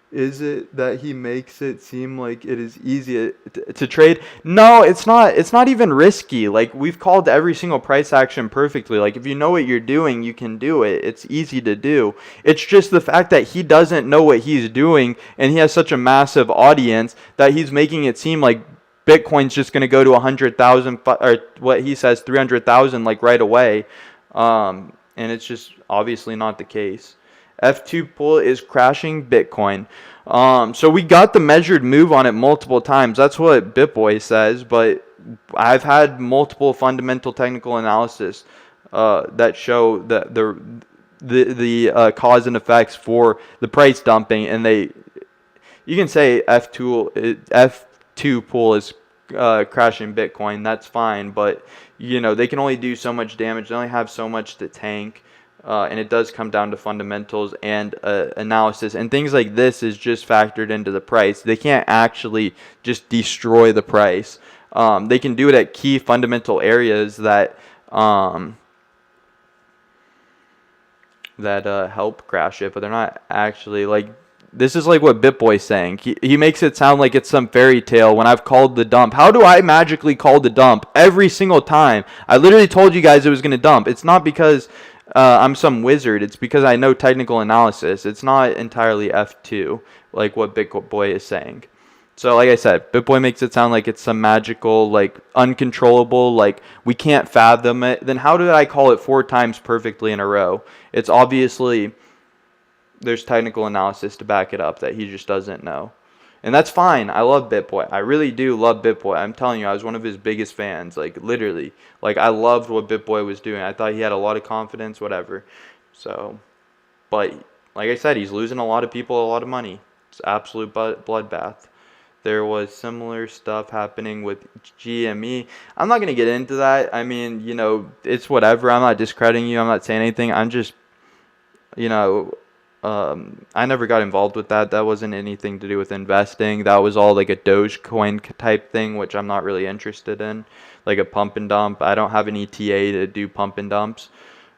Is it that he makes it seem like it is easy to trade? No, it's not. It's not even risky. Like, we've called every single price action perfectly. Like, if you know what you're doing, you can do it. It's easy to do. It's just the fact that he doesn't know what he's doing, and he has such a massive audience that he's making it seem like Bitcoin's just going to go to 100,000, or what he says, 300,000, like right away. And it's just obviously not the case. F2 pull is crashing Bitcoin. So we got the measured move on it multiple times. That's what BitBoy says, but I've had multiple fundamental technical analysis that show that the cause and effects for the price dumping, and you can say F2 F2 pool is crashing Bitcoin, that's fine. But, they can only do so much damage. They only have so much to tank. And it does come down to fundamentals and analysis. And things like this is just factored into the price. They can't actually just destroy the price. They can do it at key fundamental areas that help crash it, but they're not actually, like, this is like what BitBoy's saying. He makes it sound like it's some fairy tale when I've called the dump. How do I magically call the dump every single time? I literally told you guys it was going to dump. It's not because I'm some wizard. It's because I know technical analysis. It's not entirely F2 like what BitBoy is saying. So like I said, BitBoy makes it sound like it's some magical, like uncontrollable, like we can't fathom it. Then how did I call it 4 times perfectly in a row? It's obviously there's technical analysis to back it up that he just doesn't know. And that's fine. I love BitBoy. I really do love BitBoy. I'm telling you, I was one of his biggest fans. Like, literally. Like, I loved what BitBoy was doing. I thought he had a lot of confidence, whatever. So, but, like I said, he's losing a lot of people a lot of money. It's absolute bloodbath. There was similar stuff happening with GME. I'm not going to get into that. I mean, it's whatever. I'm not discrediting you. I'm not saying anything. I'm just, I never got involved with that. That wasn't anything to do with investing. That was all like a Dogecoin type thing, which I'm not really interested in. Like a pump and dump. I don't have an ETA to do pump and dumps,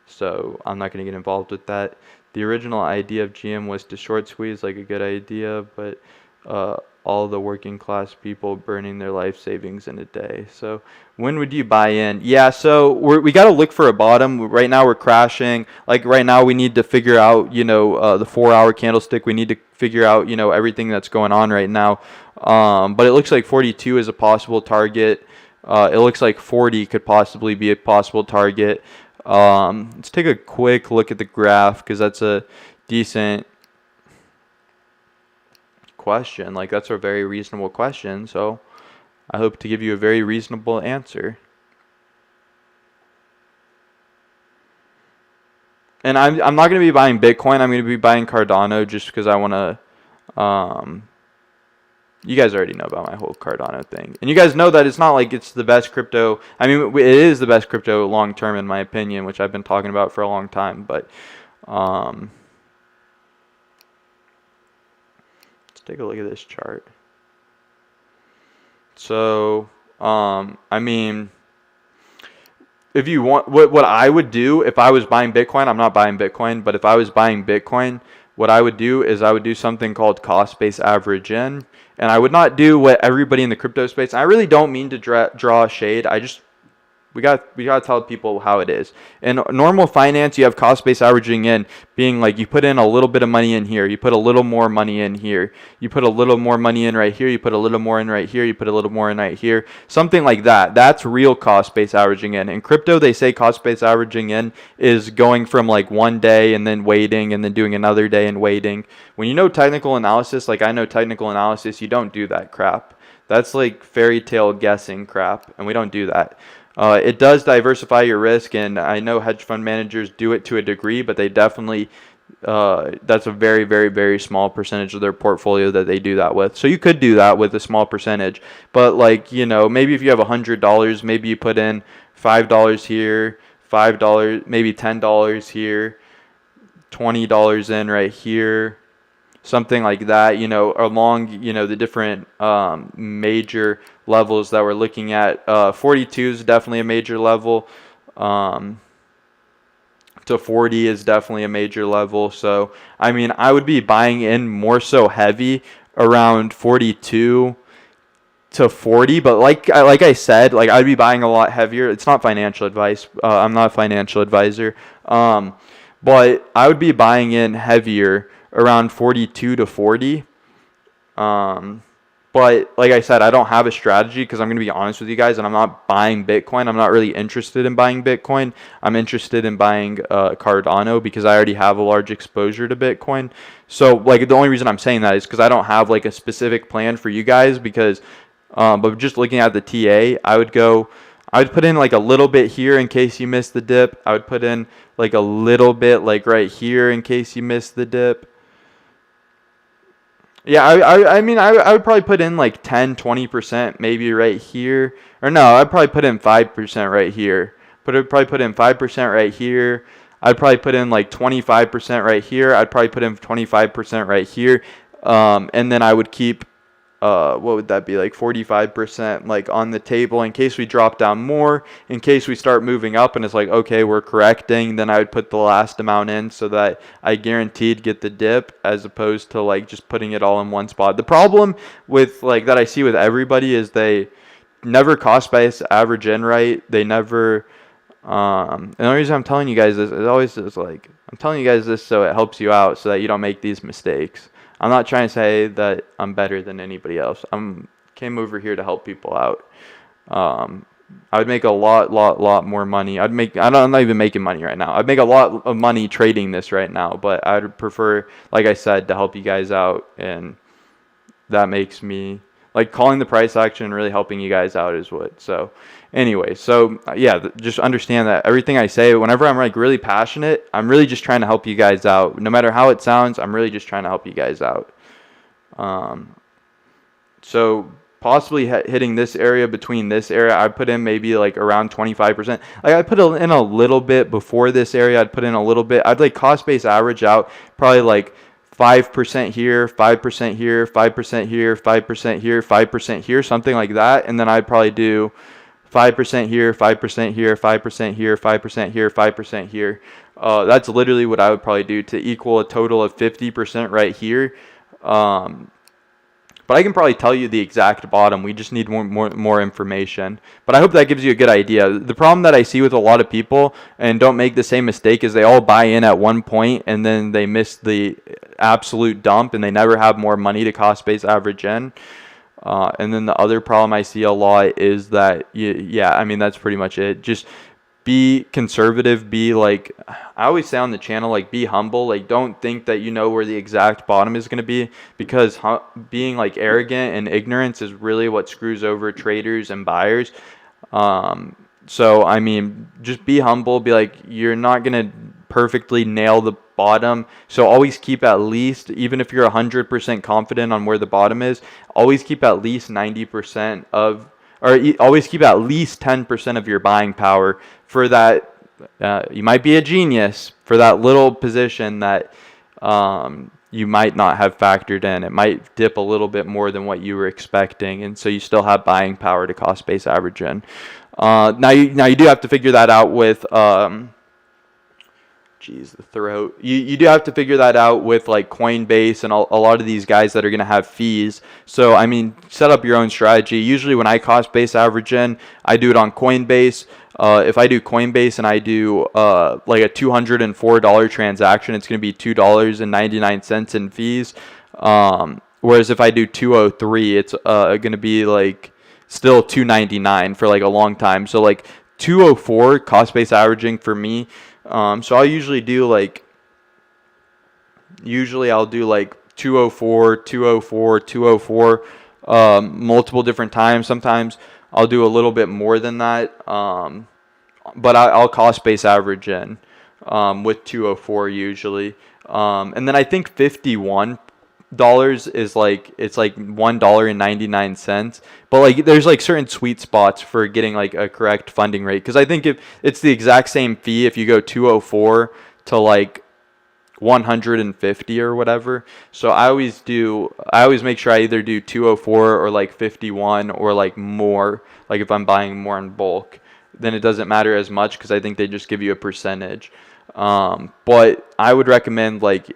so I'm not going to get involved with that. The original idea of GM was to short squeeze, like a good idea, but all the working class people burning their life savings in a day. So when would you buy in? Yeah, so we got to look for a bottom. Right now we're crashing. Like right now we need to figure out, the 4-hour candlestick. We need to figure out, everything that's going on right now. But it looks like 42 is a possible target. It looks like 40 could possibly be a possible target. Let's take a quick look at the graph because that's a decent question. Like, that's a very reasonable question, so I hope to give you a very reasonable answer. And I'm not going to be buying Bitcoin. I'm going to be buying Cardano just because I want to you guys already know about my whole Cardano thing. And you guys know that it's not like it's the best crypto. I mean, it is the best crypto long term in my opinion, which I've been talking about for a long time, but take a look at this chart. So, I mean, if you want, what I would do if I was buying Bitcoin, I'm not buying Bitcoin, but if I was buying Bitcoin, what I would do is I would do something called cost-based average in, and I would not do what everybody in the crypto space, I really don't mean to draw shade, we got to tell people how it is. In normal finance, you have cost-based averaging in, being like you put in a little bit of money in here, you put a little more money in here, you put a little more money in right here, you put a little more in right here, you put a little more in right here, something like that. That's real cost-based averaging in. In crypto, they say cost-based averaging in is going from like one day and then waiting and then doing another day and waiting. When you know technical analysis, like I know technical analysis, you don't do that crap. That's like fairy tale guessing crap, and we don't do that. It does diversify your risk, and I know hedge fund managers do it to a degree, but they definitely, that's a very, very, very small percentage of their portfolio that they do that with. So you could do that with a small percentage, but like, maybe if you have $100, maybe you put in $5 here, $5, maybe $10 here, $20 in right here, something like that, along, the different major levels that we're looking at. 42 is definitely a major level. To 40 is definitely a major level. So, I mean, I would be buying in more so heavy around 42 to 40, but like I said, like I'd be buying a lot heavier. It's not financial advice. I'm not a financial advisor. But I would be buying in heavier around 42 to 40. But like I said, I don't have a strategy because I'm going to be honest with you guys, and I'm not buying Bitcoin. I'm not really interested in buying Bitcoin. I'm interested in buying Cardano because I already have a large exposure to Bitcoin. So like the only reason I'm saying that is because I don't have like a specific plan for you guys because, but just looking at the TA, I would put in like a little bit here in case you missed the dip. I would put in like a little bit like right here in case you missed the dip. Yeah, I mean, I would probably put in like 10, 20% maybe right here. Or no, I'd probably put in 5% right here. Probably put in 5% right here. I'd probably put in like 25% right here. I'd probably put in 25% right here. And then I would keep what would that be, like 45% like on the table in case we drop down more, in case we start moving up and it's like, okay, we're correcting, then I would put the last amount in so that I guaranteed get the dip, as opposed to like just putting it all in one spot. The problem with like that I see with everybody is they never cost base average in right. They never and the only reason I'm telling you guys this is always just like, I'm telling you guys this so it helps you out so that you don't make these mistakes. I'm not trying to say that I'm better than anybody else. Came over here to help people out. I would make a lot more money. I'm not even making money right now. I'd make a lot of money trading this right now, but I'd prefer, like I said, to help you guys out, and that makes me like calling the price action and really helping you guys out is what. So anyway, so yeah, just understand that everything I say, whenever I'm like really passionate, I'm really just trying to help you guys out. No matter how it sounds, I'm really just trying to help you guys out. So possibly hitting this area, between this area, I put in maybe like around 25%. Like I put in a little bit before this area. I'd put in a little bit. I'd like cost base average out probably like 5% here, 5% here, 5% here, 5% here, 5% here, something like that. And then I'd probably do 5% here, 5% here, 5% here, 5% here, 5% here. That's literally what I would probably do to equal a total of 50% right here. But I can probably tell you the exact bottom. We just need more information. But I hope that gives you a good idea. The problem that I see with a lot of people, and don't make the same mistake, is they all buy in at one point and then they miss the absolute dump and they never have more money to cost base average in. And then the other problem I see a lot is that, yeah, I mean, that's pretty much it. Just be conservative, be like, I always say on the channel, like, be humble. Like, don't think that you know where the exact bottom is going to be, because being like arrogant and ignorance is really what screws over traders and buyers. So I mean, just be humble, be like, you're not going to perfectly nail the bottom, so always keep at least, even if you're 100% confident on where the bottom is, always keep at least 90% of, or always keep at least 10% of your buying power for that. You might be a genius for that little position that you might not have factored in. It might dip a little bit more than what you were expecting, and so you still have buying power to cost base average in. Now you do have to figure that out with the throat. You do have to figure that out with like Coinbase and a lot of these guys that are going to have fees. So I mean, set up your own strategy. Usually when I cost base average in, I do it on Coinbase. If I do Coinbase and I do like a $204 transaction, it's going to be $2.99 in fees. Whereas if I do 203, it's going to be like still $2.99 for like a long time. So like 204 cost base averaging for me. So I'll usually do like, I'll do like 204, 204, 204, multiple different times. Sometimes I'll do a little bit more than that. But I'll cost base average in, with 204 usually. And then I think $51 is like, it's like $1.99, but like there's like certain sweet spots for getting like a correct funding rate, because I think if it's the exact same fee if you go 204 to like 150 or whatever. So I always make sure I either do 204 or like 51 or like more. Like if I'm buying more in bulk, then it doesn't matter as much, because I think they just give you a percentage. But I would recommend like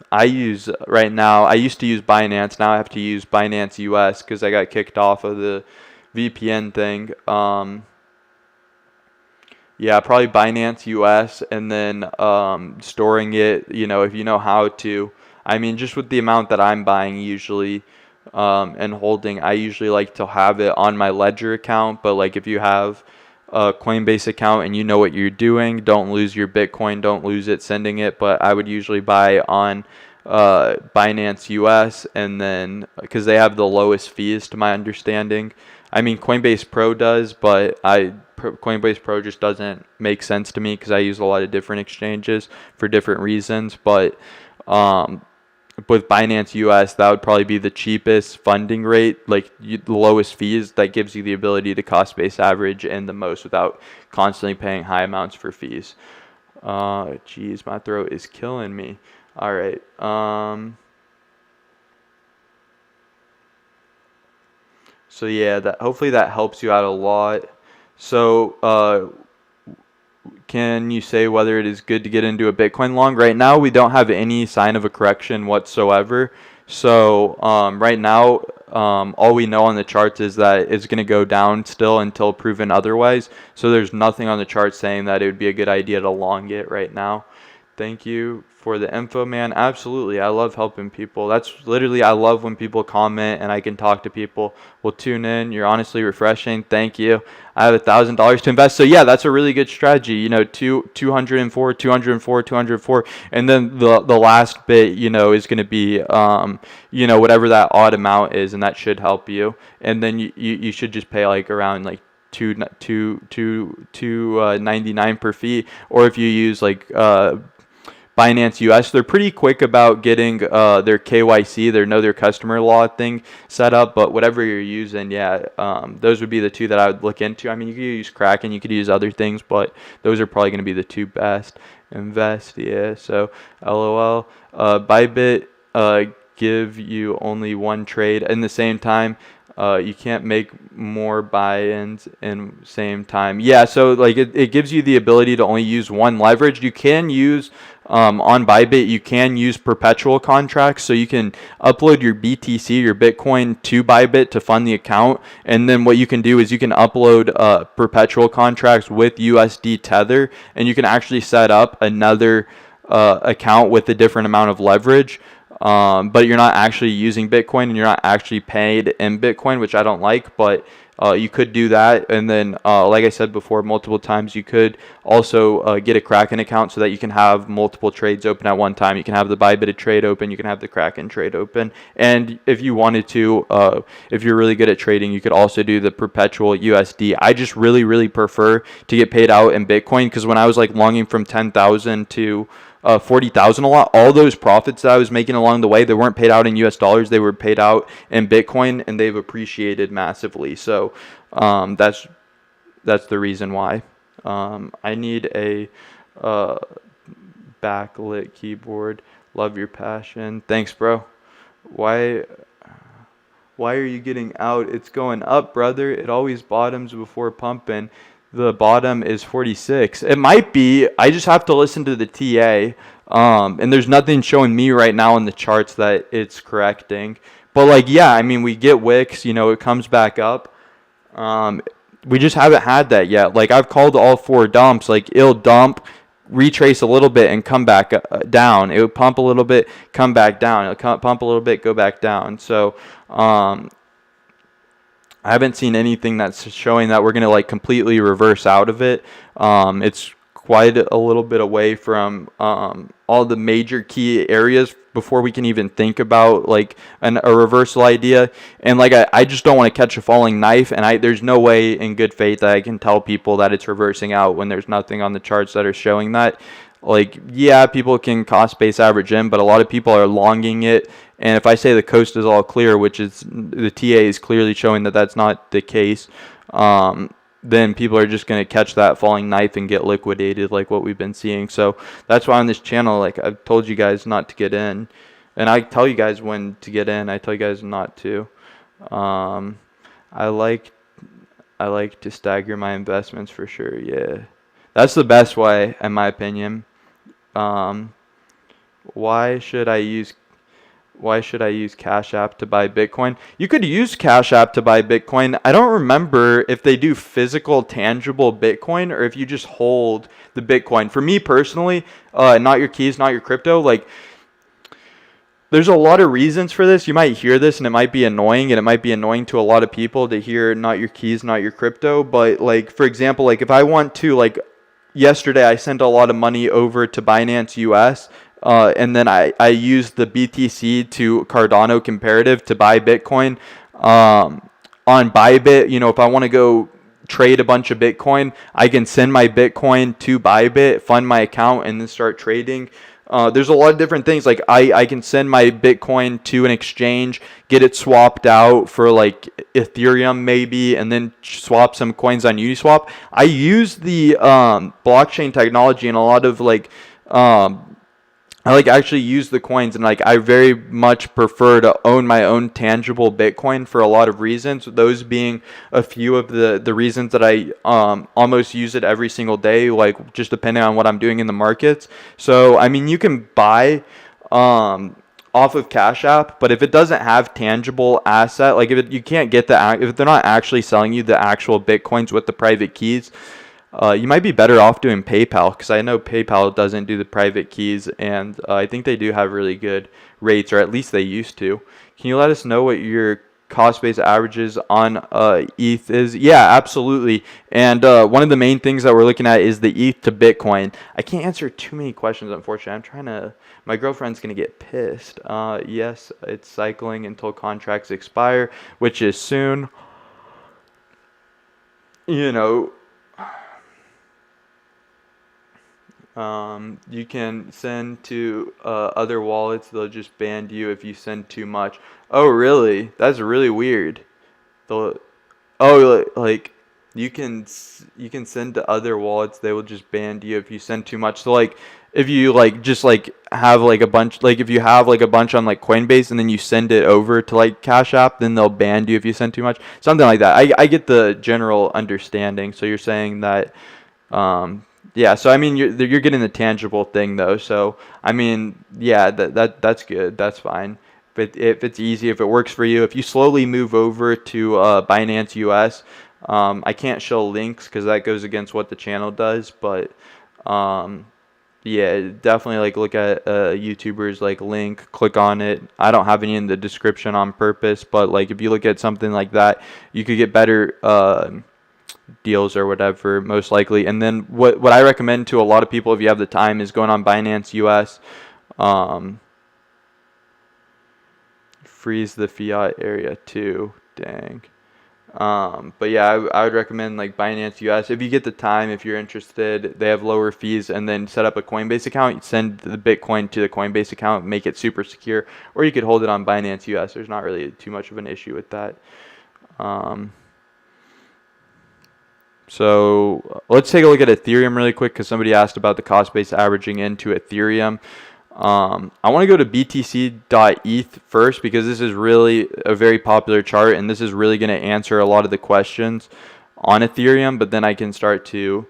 I used to use Binance. Now I have to use Binance US because I got kicked off of the VPN thing. Yeah, probably Binance US, and then storing it, if you know how to. I mean, just with the amount that I'm buying usually and holding, I usually like to have it on my Ledger account. But like if you have a Coinbase account and you know what you're doing, don't lose your Bitcoin, don't lose it sending it. But I would usually buy on Binance US, and then because they have the lowest fees to my understanding. I mean, Coinbase Pro does, but Coinbase Pro just doesn't make sense to me because I use a lot of different exchanges for different reasons. But with Binance US, that would probably be the cheapest funding rate, like the lowest fees. That gives you the ability to cost base average and the most without constantly paying high amounts for fees. Geez, my throat is killing me. All right. So yeah, that hopefully that helps you out a lot. So can you say whether it is good to get into a Bitcoin long? Right now, we don't have any sign of a correction whatsoever. So right now, all we know on the charts is that it's going to go down still until proven otherwise. So there's nothing on the chart saying that it would be a good idea to long it right now. Thank you for the info, man. Absolutely. I love helping people. That's literally, I love when people comment and I can talk to people. We'll tune in. You're honestly refreshing. Thank you. I have $1,000 to invest. So yeah, that's a really good strategy. 204, 204, 204. And then the last bit, is going to be, whatever that odd amount is, and that should help you. And then you should just pay like around like 2.99 per fee. Or if you use like, Binance US, they're pretty quick about getting their KYC, their know their customer law thing set up. But whatever you're using, those would be the two that I would look into. I mean, you could use Kraken, you could use other things, but those are probably going to be the two best. Invest, yeah. So, LOL. Bybit give you only one trade in the same time. You can't make more buy-ins in same time. Yeah, so like it gives you the ability to only use one leverage. You can use on Bybit, you can use perpetual contracts. So you can upload your BTC, your Bitcoin, to Bybit to fund the account. And then what you can do is you can upload perpetual contracts with USD Tether, and you can actually set up another account with a different amount of leverage. But you're not actually using Bitcoin and you're not actually paid in Bitcoin, which I don't like, but you could do that. And then, like I said before, multiple times, you could also get a Kraken account so that you can have multiple trades open at one time. You can have the Bybit trade open, you can have the Kraken trade open. And if you wanted to, if you're really good at trading, you could also do the perpetual USD. I just really, really prefer to get paid out in Bitcoin, because when I was like longing from 10,000 to 40,000 a lot, all those profits that I was making along the way, they weren't paid out in US dollars, they were paid out in Bitcoin, and they've appreciated massively. So that's the reason why. I need a backlit keyboard. Love your passion. Thanks, bro. Why are you getting out? It's going up, brother. It always bottoms before pumping. The bottom is 46. It might be. I just have to listen to the TA. And there's nothing showing me right now in the charts that it's correcting. But like, yeah, I mean, we get wicks, it comes back up. We just haven't had that yet. Like, I've called all four dumps. Like, it'll dump, retrace a little bit, and come back down. It would pump a little bit, come back down. It'll pump a little bit, go back down. So, I haven't seen anything that's showing that we're going to like completely reverse out of it. It's quite a little bit away from all the major key areas before we can even think about like a reversal idea. And like I just don't want to catch a falling knife, and there's no way in good faith that I can tell people that it's reversing out when there's nothing on the charts that are showing that. Like, yeah, people can cost base average in, but a lot of people are longing it. And if I say the coast is all clear, which is the TA is clearly showing that that's not the case, then people are just going to catch that falling knife and get liquidated like what we've been seeing. So that's why on this channel, like I've told you guys not to get in. And I tell you guys when to get in. I tell you guys not to. I like to stagger my investments for sure, yeah. That's the best way, in my opinion. Why should I use Cash App to buy Bitcoin? You could use Cash App to buy Bitcoin. I don't remember if they do physical, tangible Bitcoin or if you just hold the Bitcoin. For me personally, not your keys, not your crypto. Like, there's a lot of reasons for this. You might hear this and it might be annoying, and it might be annoying to a lot of people to hear not your keys, not your crypto. But like, for example, like if I want to, like yesterday I sent a lot of money over to Binance US. And then I used the BTC to Cardano comparative to buy Bitcoin. On Bybit, if I want to go trade a bunch of Bitcoin, I can send my Bitcoin to Bybit, fund my account, and then start trading. There's a lot of different things. Like I can send my Bitcoin to an exchange, get it swapped out for like Ethereum maybe, and then swap some coins on Uniswap. I use the blockchain technology and a lot of like I like actually use the coins, and like I very much prefer to own my own tangible Bitcoin for a lot of reasons. Those being a few of the reasons that I almost use it every single day, like just depending on what I'm doing in the markets. So I mean, you can buy off of Cash App, but if it doesn't have tangible asset, like you can't get if they're not actually selling you the actual Bitcoins with the private keys, you might be better off doing PayPal, because I know PayPal doesn't do the private keys, and I think they do have really good rates, or at least they used to. Can you let us know what your cost-based averages on ETH is? Yeah, absolutely. And one of the main things that we're looking at is the ETH to Bitcoin. I can't answer too many questions, unfortunately. I'm trying to. My girlfriend's gonna get pissed. Yes, it's cycling until contracts expire, which is soon. You know. You can send to other wallets. They'll just ban you if you send too much. Oh, really? That's really weird. They'll, like you can send to other wallets. They will just ban you if you send too much. So like if you like just like have like a bunch, like if you have like a bunch on like Coinbase and then you send it over to like Cash App, then they'll ban you if you send too much. Something like that. I get the general understanding. So you're saying that. Yeah, so I mean you're getting the tangible thing though. So I mean, yeah, that's good. That's fine. If it's easy, if it works for you, if you slowly move over to Binance US, I can't show links because that goes against what the channel does. But yeah, definitely like look at YouTuber's like link, click on it. I don't have any in the description on purpose, but like if you look at something like that, you could get better deals or whatever, most likely. And then what I recommend to a lot of people, if you have the time, is going on Binance US. Freeze the fiat area too. Dang. But yeah, I would recommend like Binance US if you get the time, if you're interested. They have lower fees, and then set up a Coinbase account. Send the Bitcoin to the Coinbase account, make it super secure, or you could hold it on Binance US. There's not really too much of an issue with that. So let's take a look at Ethereum really quick, because somebody asked about the cost-based averaging into Ethereum. I want to go to btc.eth first, because this is really a very popular chart, and this is really going to answer a lot of the questions on Ethereum. But then I can start to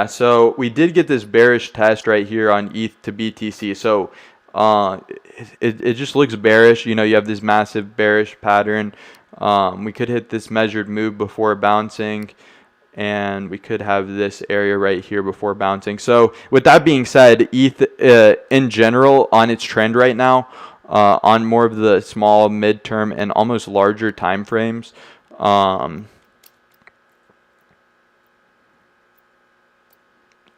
so we did get this bearish test right here on ETH to BTC. So it just looks bearish. You know, you have this massive bearish pattern. We could hit this measured move before bouncing, and we could have this area right here before bouncing. So with that being said, ETH in general on its trend right now, on more of the small, midterm, and almost larger time frames,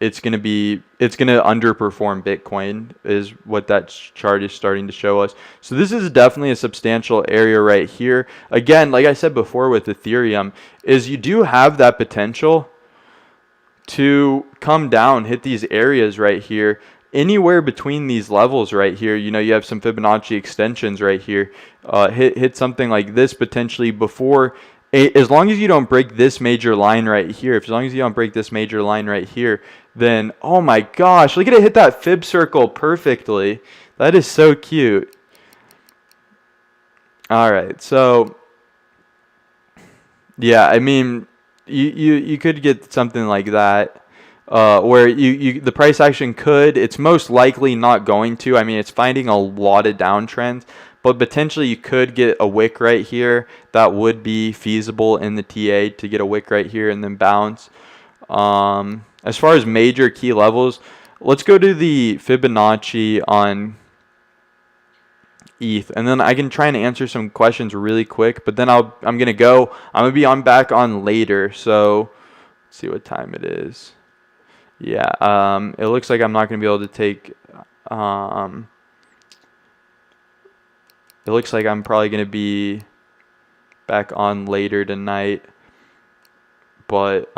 it's going to underperform Bitcoin, is what that chart is starting to show us. So this is definitely a substantial area right here. Again, like I said before with Ethereum, is you do have that potential to come down, hit these areas right here, anywhere between these levels right here. You know, you have some Fibonacci extensions right here. Hit something like this potentially before. As long as you don't break this major line right here, as long as you don't break this major line right here, then, oh my gosh, look at it hit that fib circle perfectly. That is so cute. All right, so yeah, I mean, you could get something like that, where the price action could. It's most likely not going to. I mean, it's finding a lot of downtrends, but potentially you could get a wick right here. That would be feasible in the TA, to get a wick right here and then bounce. As far as major key levels, let's go to the Fibonacci on ETH, and then I can try and answer some questions really quick. But then I'm gonna be back on later. So let's see what time it is. Yeah, it looks like I'm not gonna be able to take. It looks like I'm probably gonna be back on later tonight. But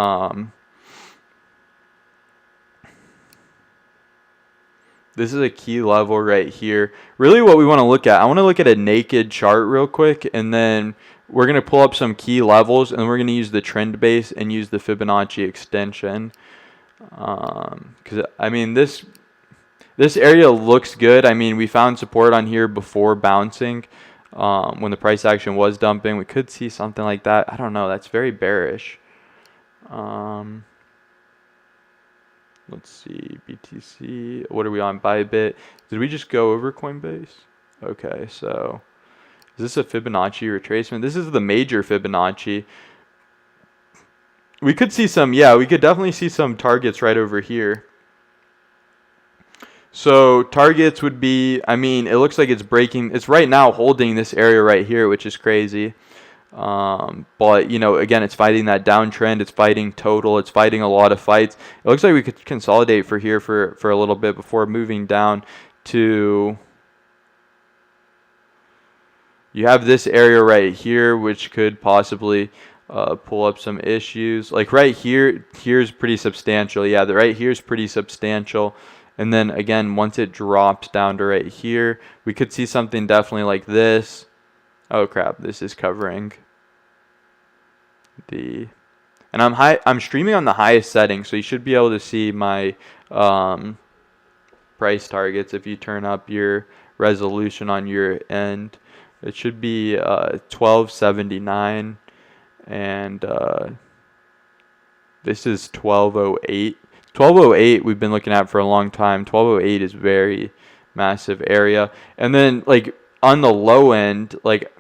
this is a key level right here. Really what we want to look at, I want to look at a naked chart real quick, and then we're going to pull up some key levels, and we're going to use the trend base and use the Fibonacci extension. Because, I mean, this area looks good. I mean, we found support on here before bouncing. When the price action was dumping, we could see something like that. I don't know. That's very bearish. Let's see, BTC. What are we on? Bybit. Did we just go over Coinbase? Okay, so is this a Fibonacci retracement? This is the major Fibonacci. We could see some, yeah, we could definitely see some targets right over here. So targets would be, I mean, it looks like it's breaking. It's right now holding this area right here, which is crazy. But, you know, again, it's fighting that downtrend. It's fighting total. It's fighting a lot of fights. It looks like we could consolidate for here for a little bit before moving down to... You have this area right here, which could possibly pull up some issues. Like right here, here's pretty substantial. Yeah, the right here is pretty substantial. And then again, once it drops down to right here, we could see something definitely like this. Oh crap, this is covering the... And I'm streaming on the highest setting, so you should be able to see my price targets if you turn up your resolution on your end. It should be 1279, and this is 1208. 1208 we've been looking at for a long time. 1208 is very massive area. And then like on the low end, like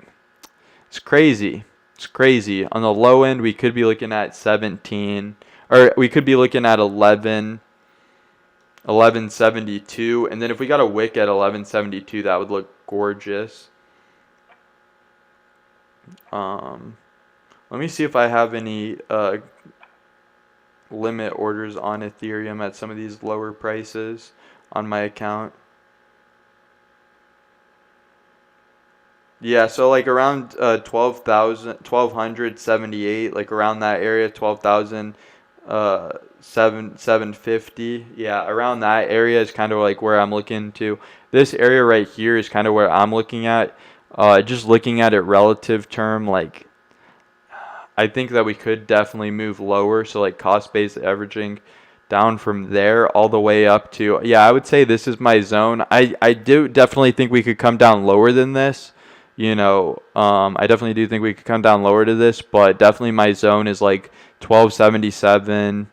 it's crazy. It's crazy. On the low end, we could be looking at 17, or we could be looking at 1172. And then if we got a wick at 1172, that would look gorgeous. Let me see if I have any limit orders on Ethereum at some of these lower prices on my account. Yeah, so like around 1278, like around that area, 750. Yeah, around that area is kind of like where I'm looking to. This area right here is kind of where I'm looking at. Just looking at it relative term, like I think that we could definitely move lower. So like cost-based averaging down from there all the way up to, yeah, I would say this is my zone. I do definitely think we could come down lower than this. You know, I definitely do think we could come down lower to this, but definitely my zone is like 1277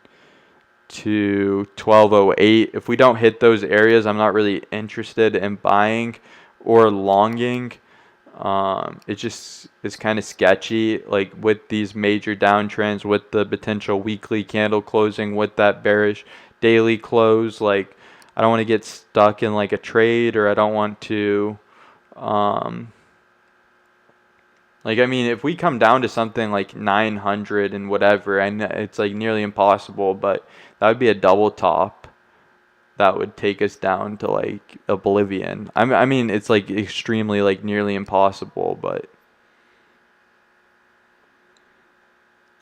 to 1208. If we don't hit those areas, I'm not really interested in buying or longing. It just is kind of sketchy, like with these major downtrends, with the potential weekly candle closing, with that bearish daily close. Like I don't want to get stuck in like a trade, or I don't want to like, I mean, if we come down to something like 900 and whatever, and it's like nearly impossible, but that would be a double top. That would take us down to like oblivion. I mean, it's like extremely like nearly impossible, but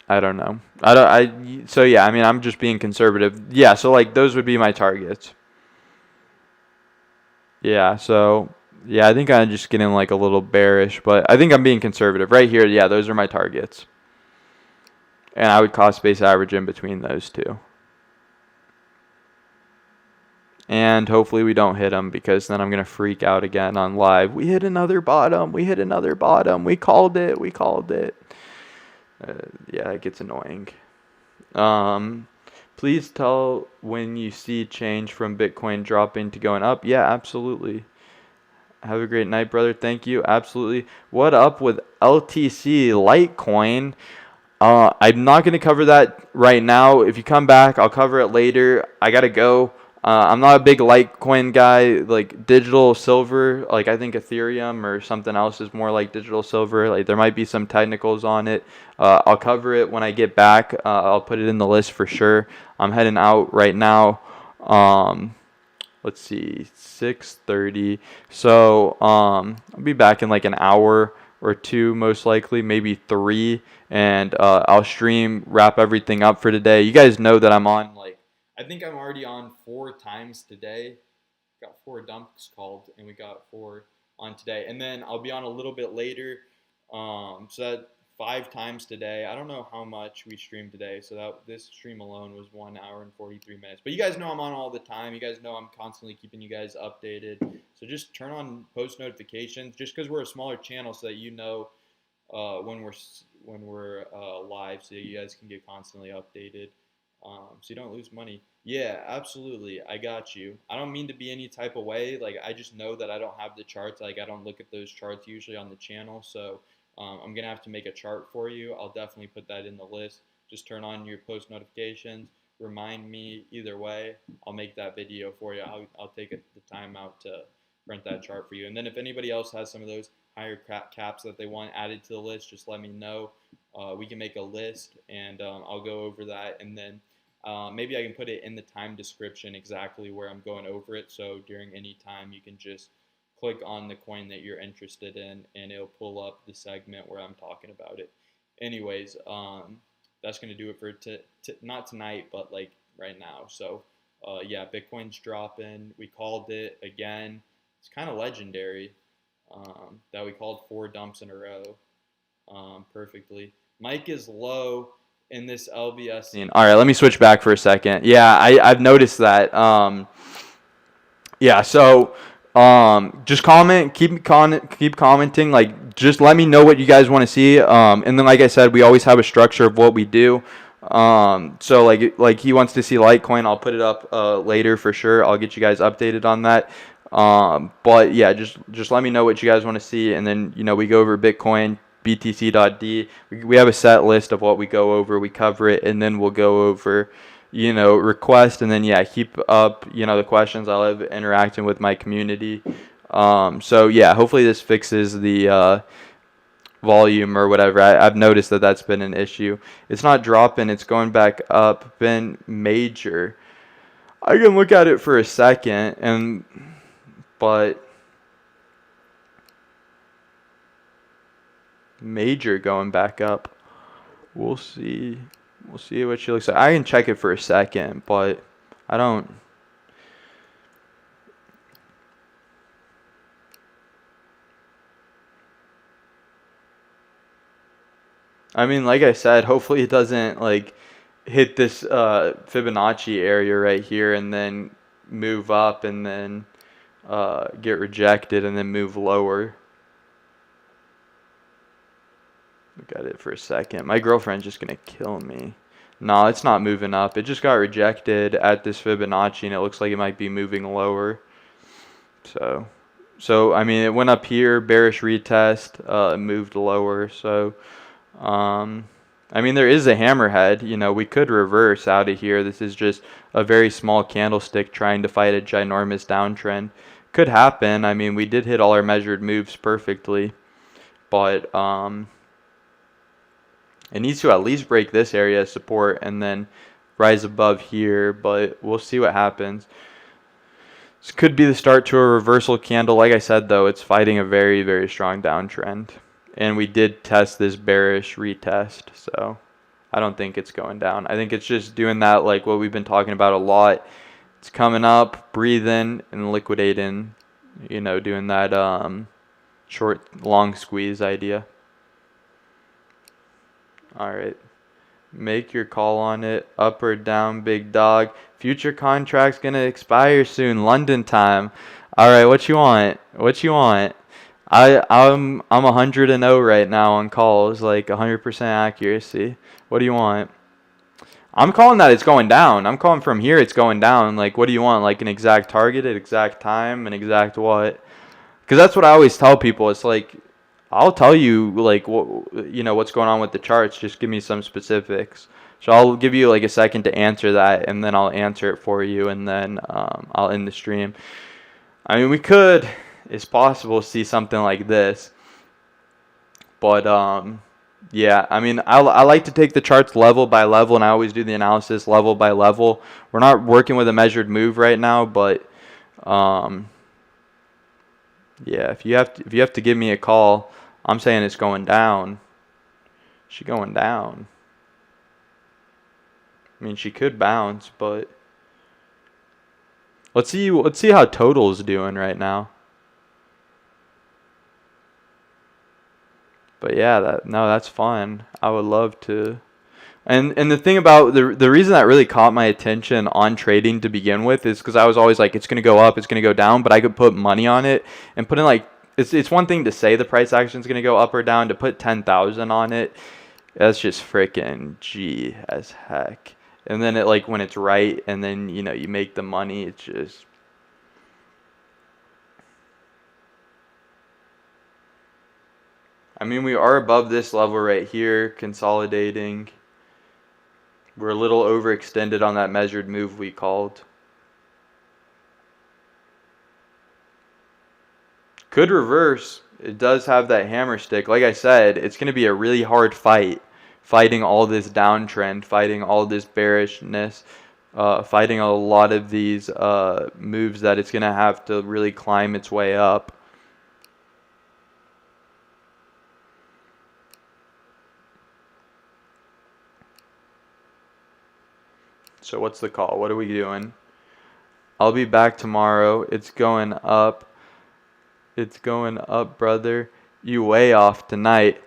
I don't know. So yeah, I mean, I'm just being conservative. Yeah, so like those would be my targets. Yeah, so yeah, I think I'm just getting like a little bearish, but I think I'm being conservative. Right here, yeah, those are my targets. And I would cost-based average in between those two. And hopefully we don't hit them, because then I'm going to freak out again on live. We hit another bottom. We hit another bottom. We called it. We called it. Yeah, it gets annoying. Please tell when you see change from Bitcoin dropping to going up. Yeah, absolutely. Have a great night, brother. Thank you. Absolutely. What up with LTC Litecoin? I'm not going to cover that right now. If you come back, I'll cover it later. I got to go. I'm not a big Litecoin guy. Like digital silver, like I think Ethereum or something else is more like digital silver. Like there might be some technicals on it. I'll cover it when I get back. I'll put it in the list for sure. I'm heading out right now. Let's see, 6:30. So I'll be back in like an hour. or 2 most likely, maybe 3, and I'll wrap everything up for today. You guys know that I'm on, like, I think I'm already on 4 times today. Got 4 dumps called, and we got 4 on today, and then I'll be on a little bit later. So that 5 times today. I don't know how much we streamed today, so that this stream alone was 1 hour and 43 minutes. But you guys know I'm on all the time. You guys know I'm constantly keeping you guys updated. So just turn on post notifications, just because we're a smaller channel, so that you know when we're live, so you guys can get constantly updated. So you don't lose money. Yeah, absolutely. I got you. I don't mean to be any type of way. Like, I just know that I don't have the charts. Like, I don't look at those charts usually on the channel. So I'm going to have to make a chart for you. I'll definitely put that in the list. Just turn on your post notifications. Remind me either way. I'll make that video for you. I'll take the time out to print that chart for you. And then if anybody else has some of those higher caps that they want added to the list, just let me know. We can make a list, and I'll go over that. And then maybe I can put it in the time description exactly where I'm going over it. So during any time, you can just click on the coin that you're interested in, and it'll pull up the segment where I'm talking about it. Anyways, that's going to do it for not tonight, but like right now. So yeah, Bitcoin's dropping. We called it again. It's kind of legendary that we called 4 dumps in a row perfectly. Mike is low in this LBS scene. All right, let me switch back for a second. Yeah, I've noticed that. Yeah, so just keep commenting. Like, just let me know what you guys want to see. And then, like I said, we always have a structure of what we do. So like he wants to see Litecoin, I'll put it up later for sure. I'll get you guys updated on that. But yeah, just let me know what you guys want to see, and then we go over Bitcoin, BTC.D. We have a set list of what we go over. We cover it, and then we'll go over request, and then yeah, keep up the questions. I love interacting with my community. So yeah, hopefully this fixes the volume or whatever. I've noticed that that's been an issue. It's not dropping, it's going back up. Been major. I can look at it for a second, but major going back up. We'll see what she looks like. I can check it for a second, but I don't. I mean, like I said, hopefully it doesn't like hit this Fibonacci area right here and then move up and then get rejected and then move lower. Look at it for a second. My girlfriend's just gonna kill me. No, it's not moving up. It just got rejected at this Fibonacci, and it looks like it might be moving lower. So I mean, it went up here, bearish retest, moved lower. So I mean, there is a hammerhead. We could reverse out of here. This is just a very small candlestick trying to fight a ginormous downtrend. Could happen. I mean, we did hit all our measured moves perfectly, but it needs to at least break this area of support and then rise above here, but we'll see what happens. This could be the start to a reversal candle. Like I said, though, it's fighting a very, very strong downtrend. And we did test this bearish retest, so I don't think it's going down. I think it's just doing that, like what we've been talking about a lot. It's coming up, breathing, and liquidating, doing that short, long squeeze idea. All right. Make your call on it. Up or down, big dog. Future contract's going to expire soon. London time. All right, what you want? I'm 100-0 right now on calls, like 100% accuracy. What do you want? I'm calling that it's going down. I'm calling from here it's going down. Like, what do you want? Like an exact target, an exact time, an exact what? Because that's what I always tell people. It's like, I'll tell you like what's going on with the charts. Just give me some specifics. So I'll give you like a second to answer that, and then I'll answer it for you, and then I'll end the stream. I mean, it's possible to see something like this, but yeah. I mean, I like to take the charts level by level, and I always do the analysis level by level. We're not working with a measured move right now, but yeah. If you have to give me a call, I'm saying it's going down. She going down. I mean, she could bounce, but let's see how total's doing right now. But yeah, that's fine. I would love to. And the thing about the reason that really caught my attention on trading to begin with is because I was always like, it's gonna go up, it's gonna go down, but I could put money on it and put in like it's one thing to say the price action is gonna go up or down. To put 10,000 on it, that's just freaking G as heck. And then it like when it's right, and then you make the money, it's just. I mean, we are above this level right here, consolidating. We're a little overextended on that measured move we called. Could reverse. It does have that hammer stick. Like I said, it's going to be a really hard fight. Fighting all this downtrend, fighting all this bearishness, fighting a lot of these moves that it's going to have to really climb its way up. So what's the call? What are we doing? I'll be back tomorrow. It's going up. It's going up, brother. You way off tonight.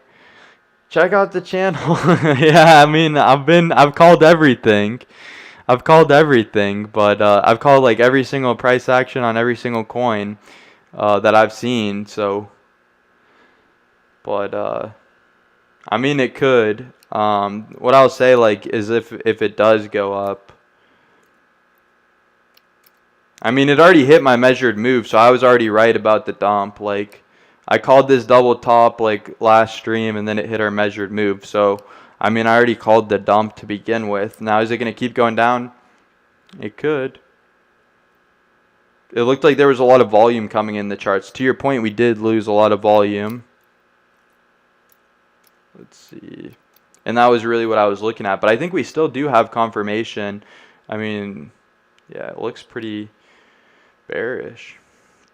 Check out the channel. Yeah, I mean, I've called everything. I've called everything, but I've called like every single price action on every single coin that I've seen. So, but I mean, it could. What I'll say like is if it does go up. I mean, it already hit my measured move, so I was already right about the dump. Like, I called this double top like last stream, and then it hit our measured move. So, I mean, I already called the dump to begin with. Now, is it going to keep going down? It could. It looked like there was a lot of volume coming in the charts. To your point, we did lose a lot of volume. Let's see. And that was really what I was looking at. But I think we still do have confirmation. I mean, yeah, it looks pretty bearish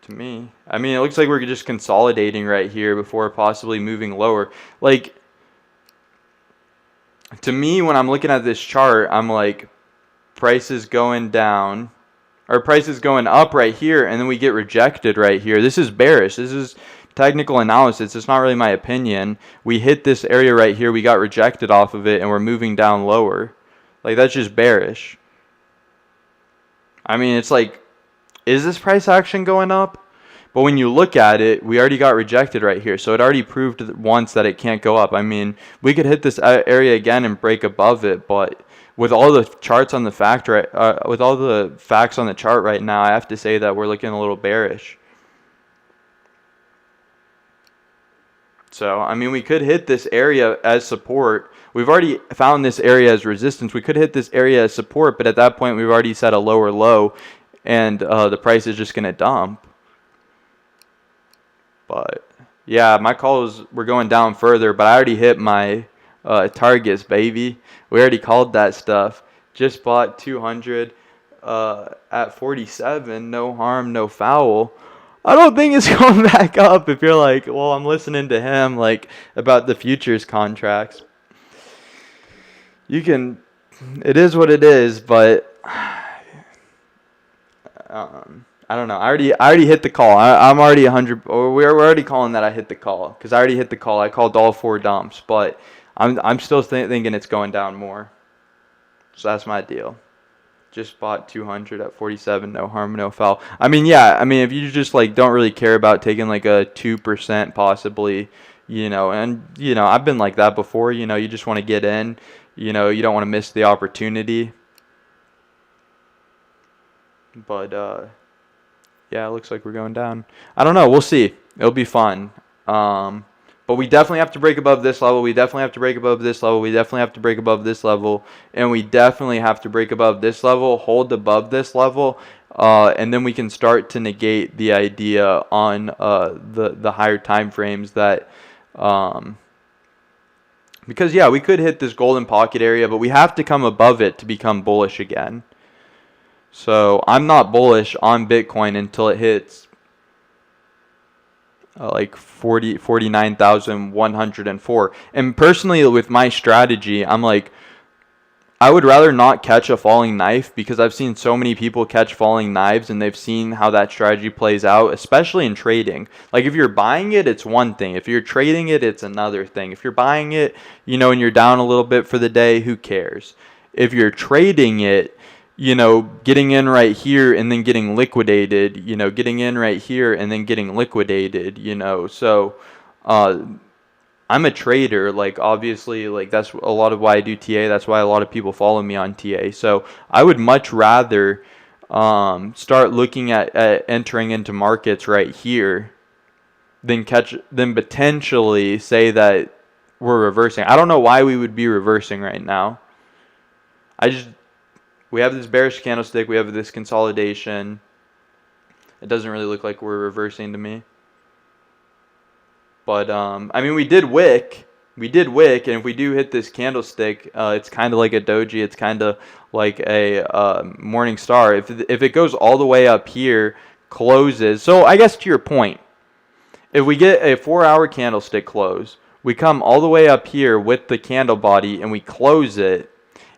to me. I mean, it looks like we're just consolidating right here before possibly moving lower. Like, to me, when I'm looking at this chart, I'm like, prices going down, or prices going up right here, and then we get rejected right here. This is bearish. This is technical analysis. It's not really my opinion. We hit this area right here. We got rejected off of it, and we're moving down lower. Like, that's just bearish. I mean, it's like, is this price action going up? But when you look at it, we already got rejected right here. So it already proved once that it can't go up. I mean, we could hit this area again and break above it, but with all the charts on the with all the facts on the chart right now, I have to say that we're looking a little bearish. So, I mean, we could hit this area as support. We've already found this area as resistance. We could hit this area as support, but at that point, we've already set a lower low, and the price is just going to dump. But, yeah, my calls were going down further, but I already hit my targets, baby. We already called that stuff. Just bought 200 at 47. No harm, no foul. I don't think it's going back up if you're like, well, I'm listening to him like about the futures contracts. You can, it is what it is, but I don't know. I already hit the call. I'm already 100, or we're already calling that I hit the call because I already hit the call. I called all 4 dumps, but I'm still thinking it's going down more. So that's my deal. Just bought 200 at 47, no harm, no foul. I mean, yeah, I mean, if you just like don't really care about taking like a 2% possibly, and I've been like that before, you just want to get in, you don't want to miss the opportunity. But yeah, it looks like we're going down. I don't know, we'll see. It'll be fun. But we definitely have to break above this level. We definitely have to break above this level. We definitely have to break above this level. And we definitely have to break above this level, hold above this level, and then we can start to negate the idea on the higher time frames that because, yeah, we could hit this golden pocket area, but we have to come above it to become bullish again. So I'm not bullish on Bitcoin until it hits like 49,104. And personally, with my strategy, I'm like, I would rather not catch a falling knife, because I've seen so many people catch falling knives and they've seen how that strategy plays out, especially in trading. Like if you're buying it, it's one thing. If you're trading it, it's another thing. If you're buying it, and you're down a little bit for the day, who cares? If you're trading it, getting in right here and then getting liquidated, getting in right here and then getting liquidated, so I'm a trader, like obviously, like that's a lot of why I do TA. That's why a lot of people follow me on TA. So I would much rather start looking at entering into markets right here than potentially say that we're reversing. I don't know why we would be reversing right now. We have this bearish candlestick, we have this consolidation. It doesn't really look like we're reversing to me. But, I mean, we did wick, and if we do hit this candlestick, it's kind of like a doji, it's kind of like a morning star. If it goes all the way up here, closes, so I guess to your point, if we get a 4-hour candlestick close, we come all the way up here with the candle body, and we close it,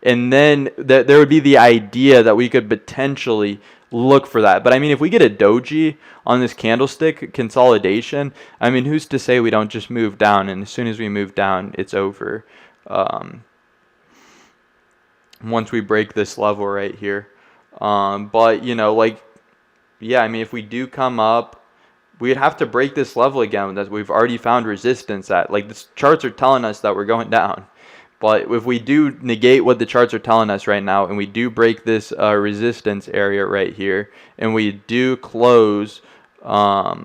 and then there would be the idea that we could potentially look for that. But I mean, if we get a doji on this candlestick consolidation, I mean, who's to say we don't just move down, and as soon as we move down, it's over once we break this level right here. But like, yeah, I mean, if we do come up, we'd have to break this level again that we've already found resistance at. Like, the charts are telling us that we're going down. But if we do negate what the charts are telling us right now, and we do break this resistance area right here, and we do close a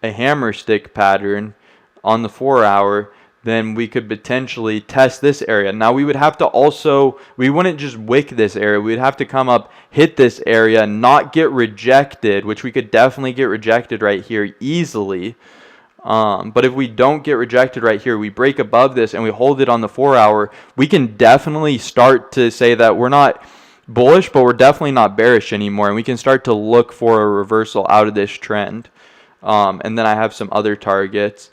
hammer stick pattern on the 4-hour, then we could potentially test this area. Now we would have to we wouldn't just wick this area. We'd have to come up, hit this area, not get rejected, which we could definitely get rejected right here easily. But if we don't get rejected right here, we break above this and we hold it on the 4-hour, we can definitely start to say that we're not bullish, but we're definitely not bearish anymore. And we can start to look for a reversal out of this trend. And then I have some other targets.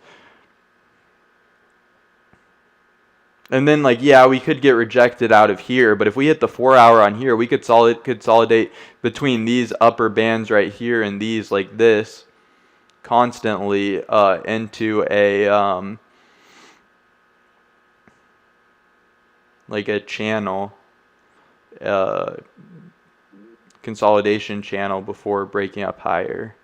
And then, like, yeah, we could get rejected out of here. But if we hit the 4-hour on here, we could consolidate between these upper bands right here and these like this, constantly into a like a channel, consolidation channel before breaking up higher.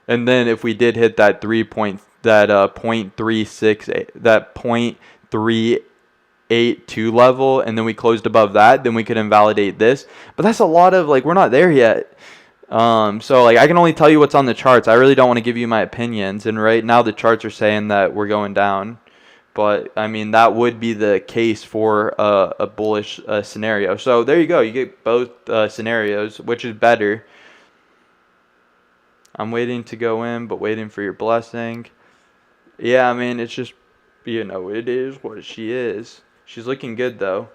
And then if we did hit that 0.382 level, and then we closed above that, then we could invalidate this. But that's a lot of, like, we're not there yet. So like, I can only tell you what's on the charts. I really don't want to give you my opinions, and right now the charts are saying that we're going down, but I mean, that would be the case for a bullish scenario. So there you go, you get both scenarios. Which is better? I'm waiting to go in, but waiting for your blessing. Yeah, I mean, it's just, it is what she is. She's looking good though,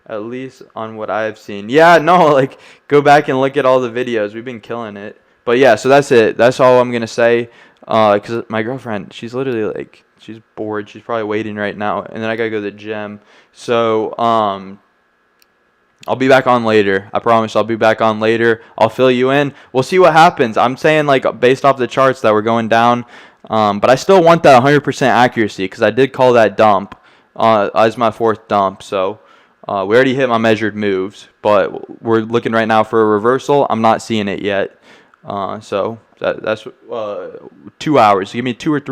at least on what I've seen. Yeah, no, like, go back and look at all the videos. We've been killing it. But yeah, so that's it. That's all I'm going to say. Because my girlfriend, she's literally like, she's bored. She's probably waiting right now. And then I got to go to the gym. So, I'll be back on later. I promise I'll be back on later. I'll fill you in. We'll see what happens. I'm saying, like, based off the charts that we're going down. But I still want that 100% accuracy, because I did call that dump as my 4th dump. So, we already hit my measured moves, but we're looking right now for a reversal. I'm not seeing it yet. So that's 2 hours. Give me 2 or 3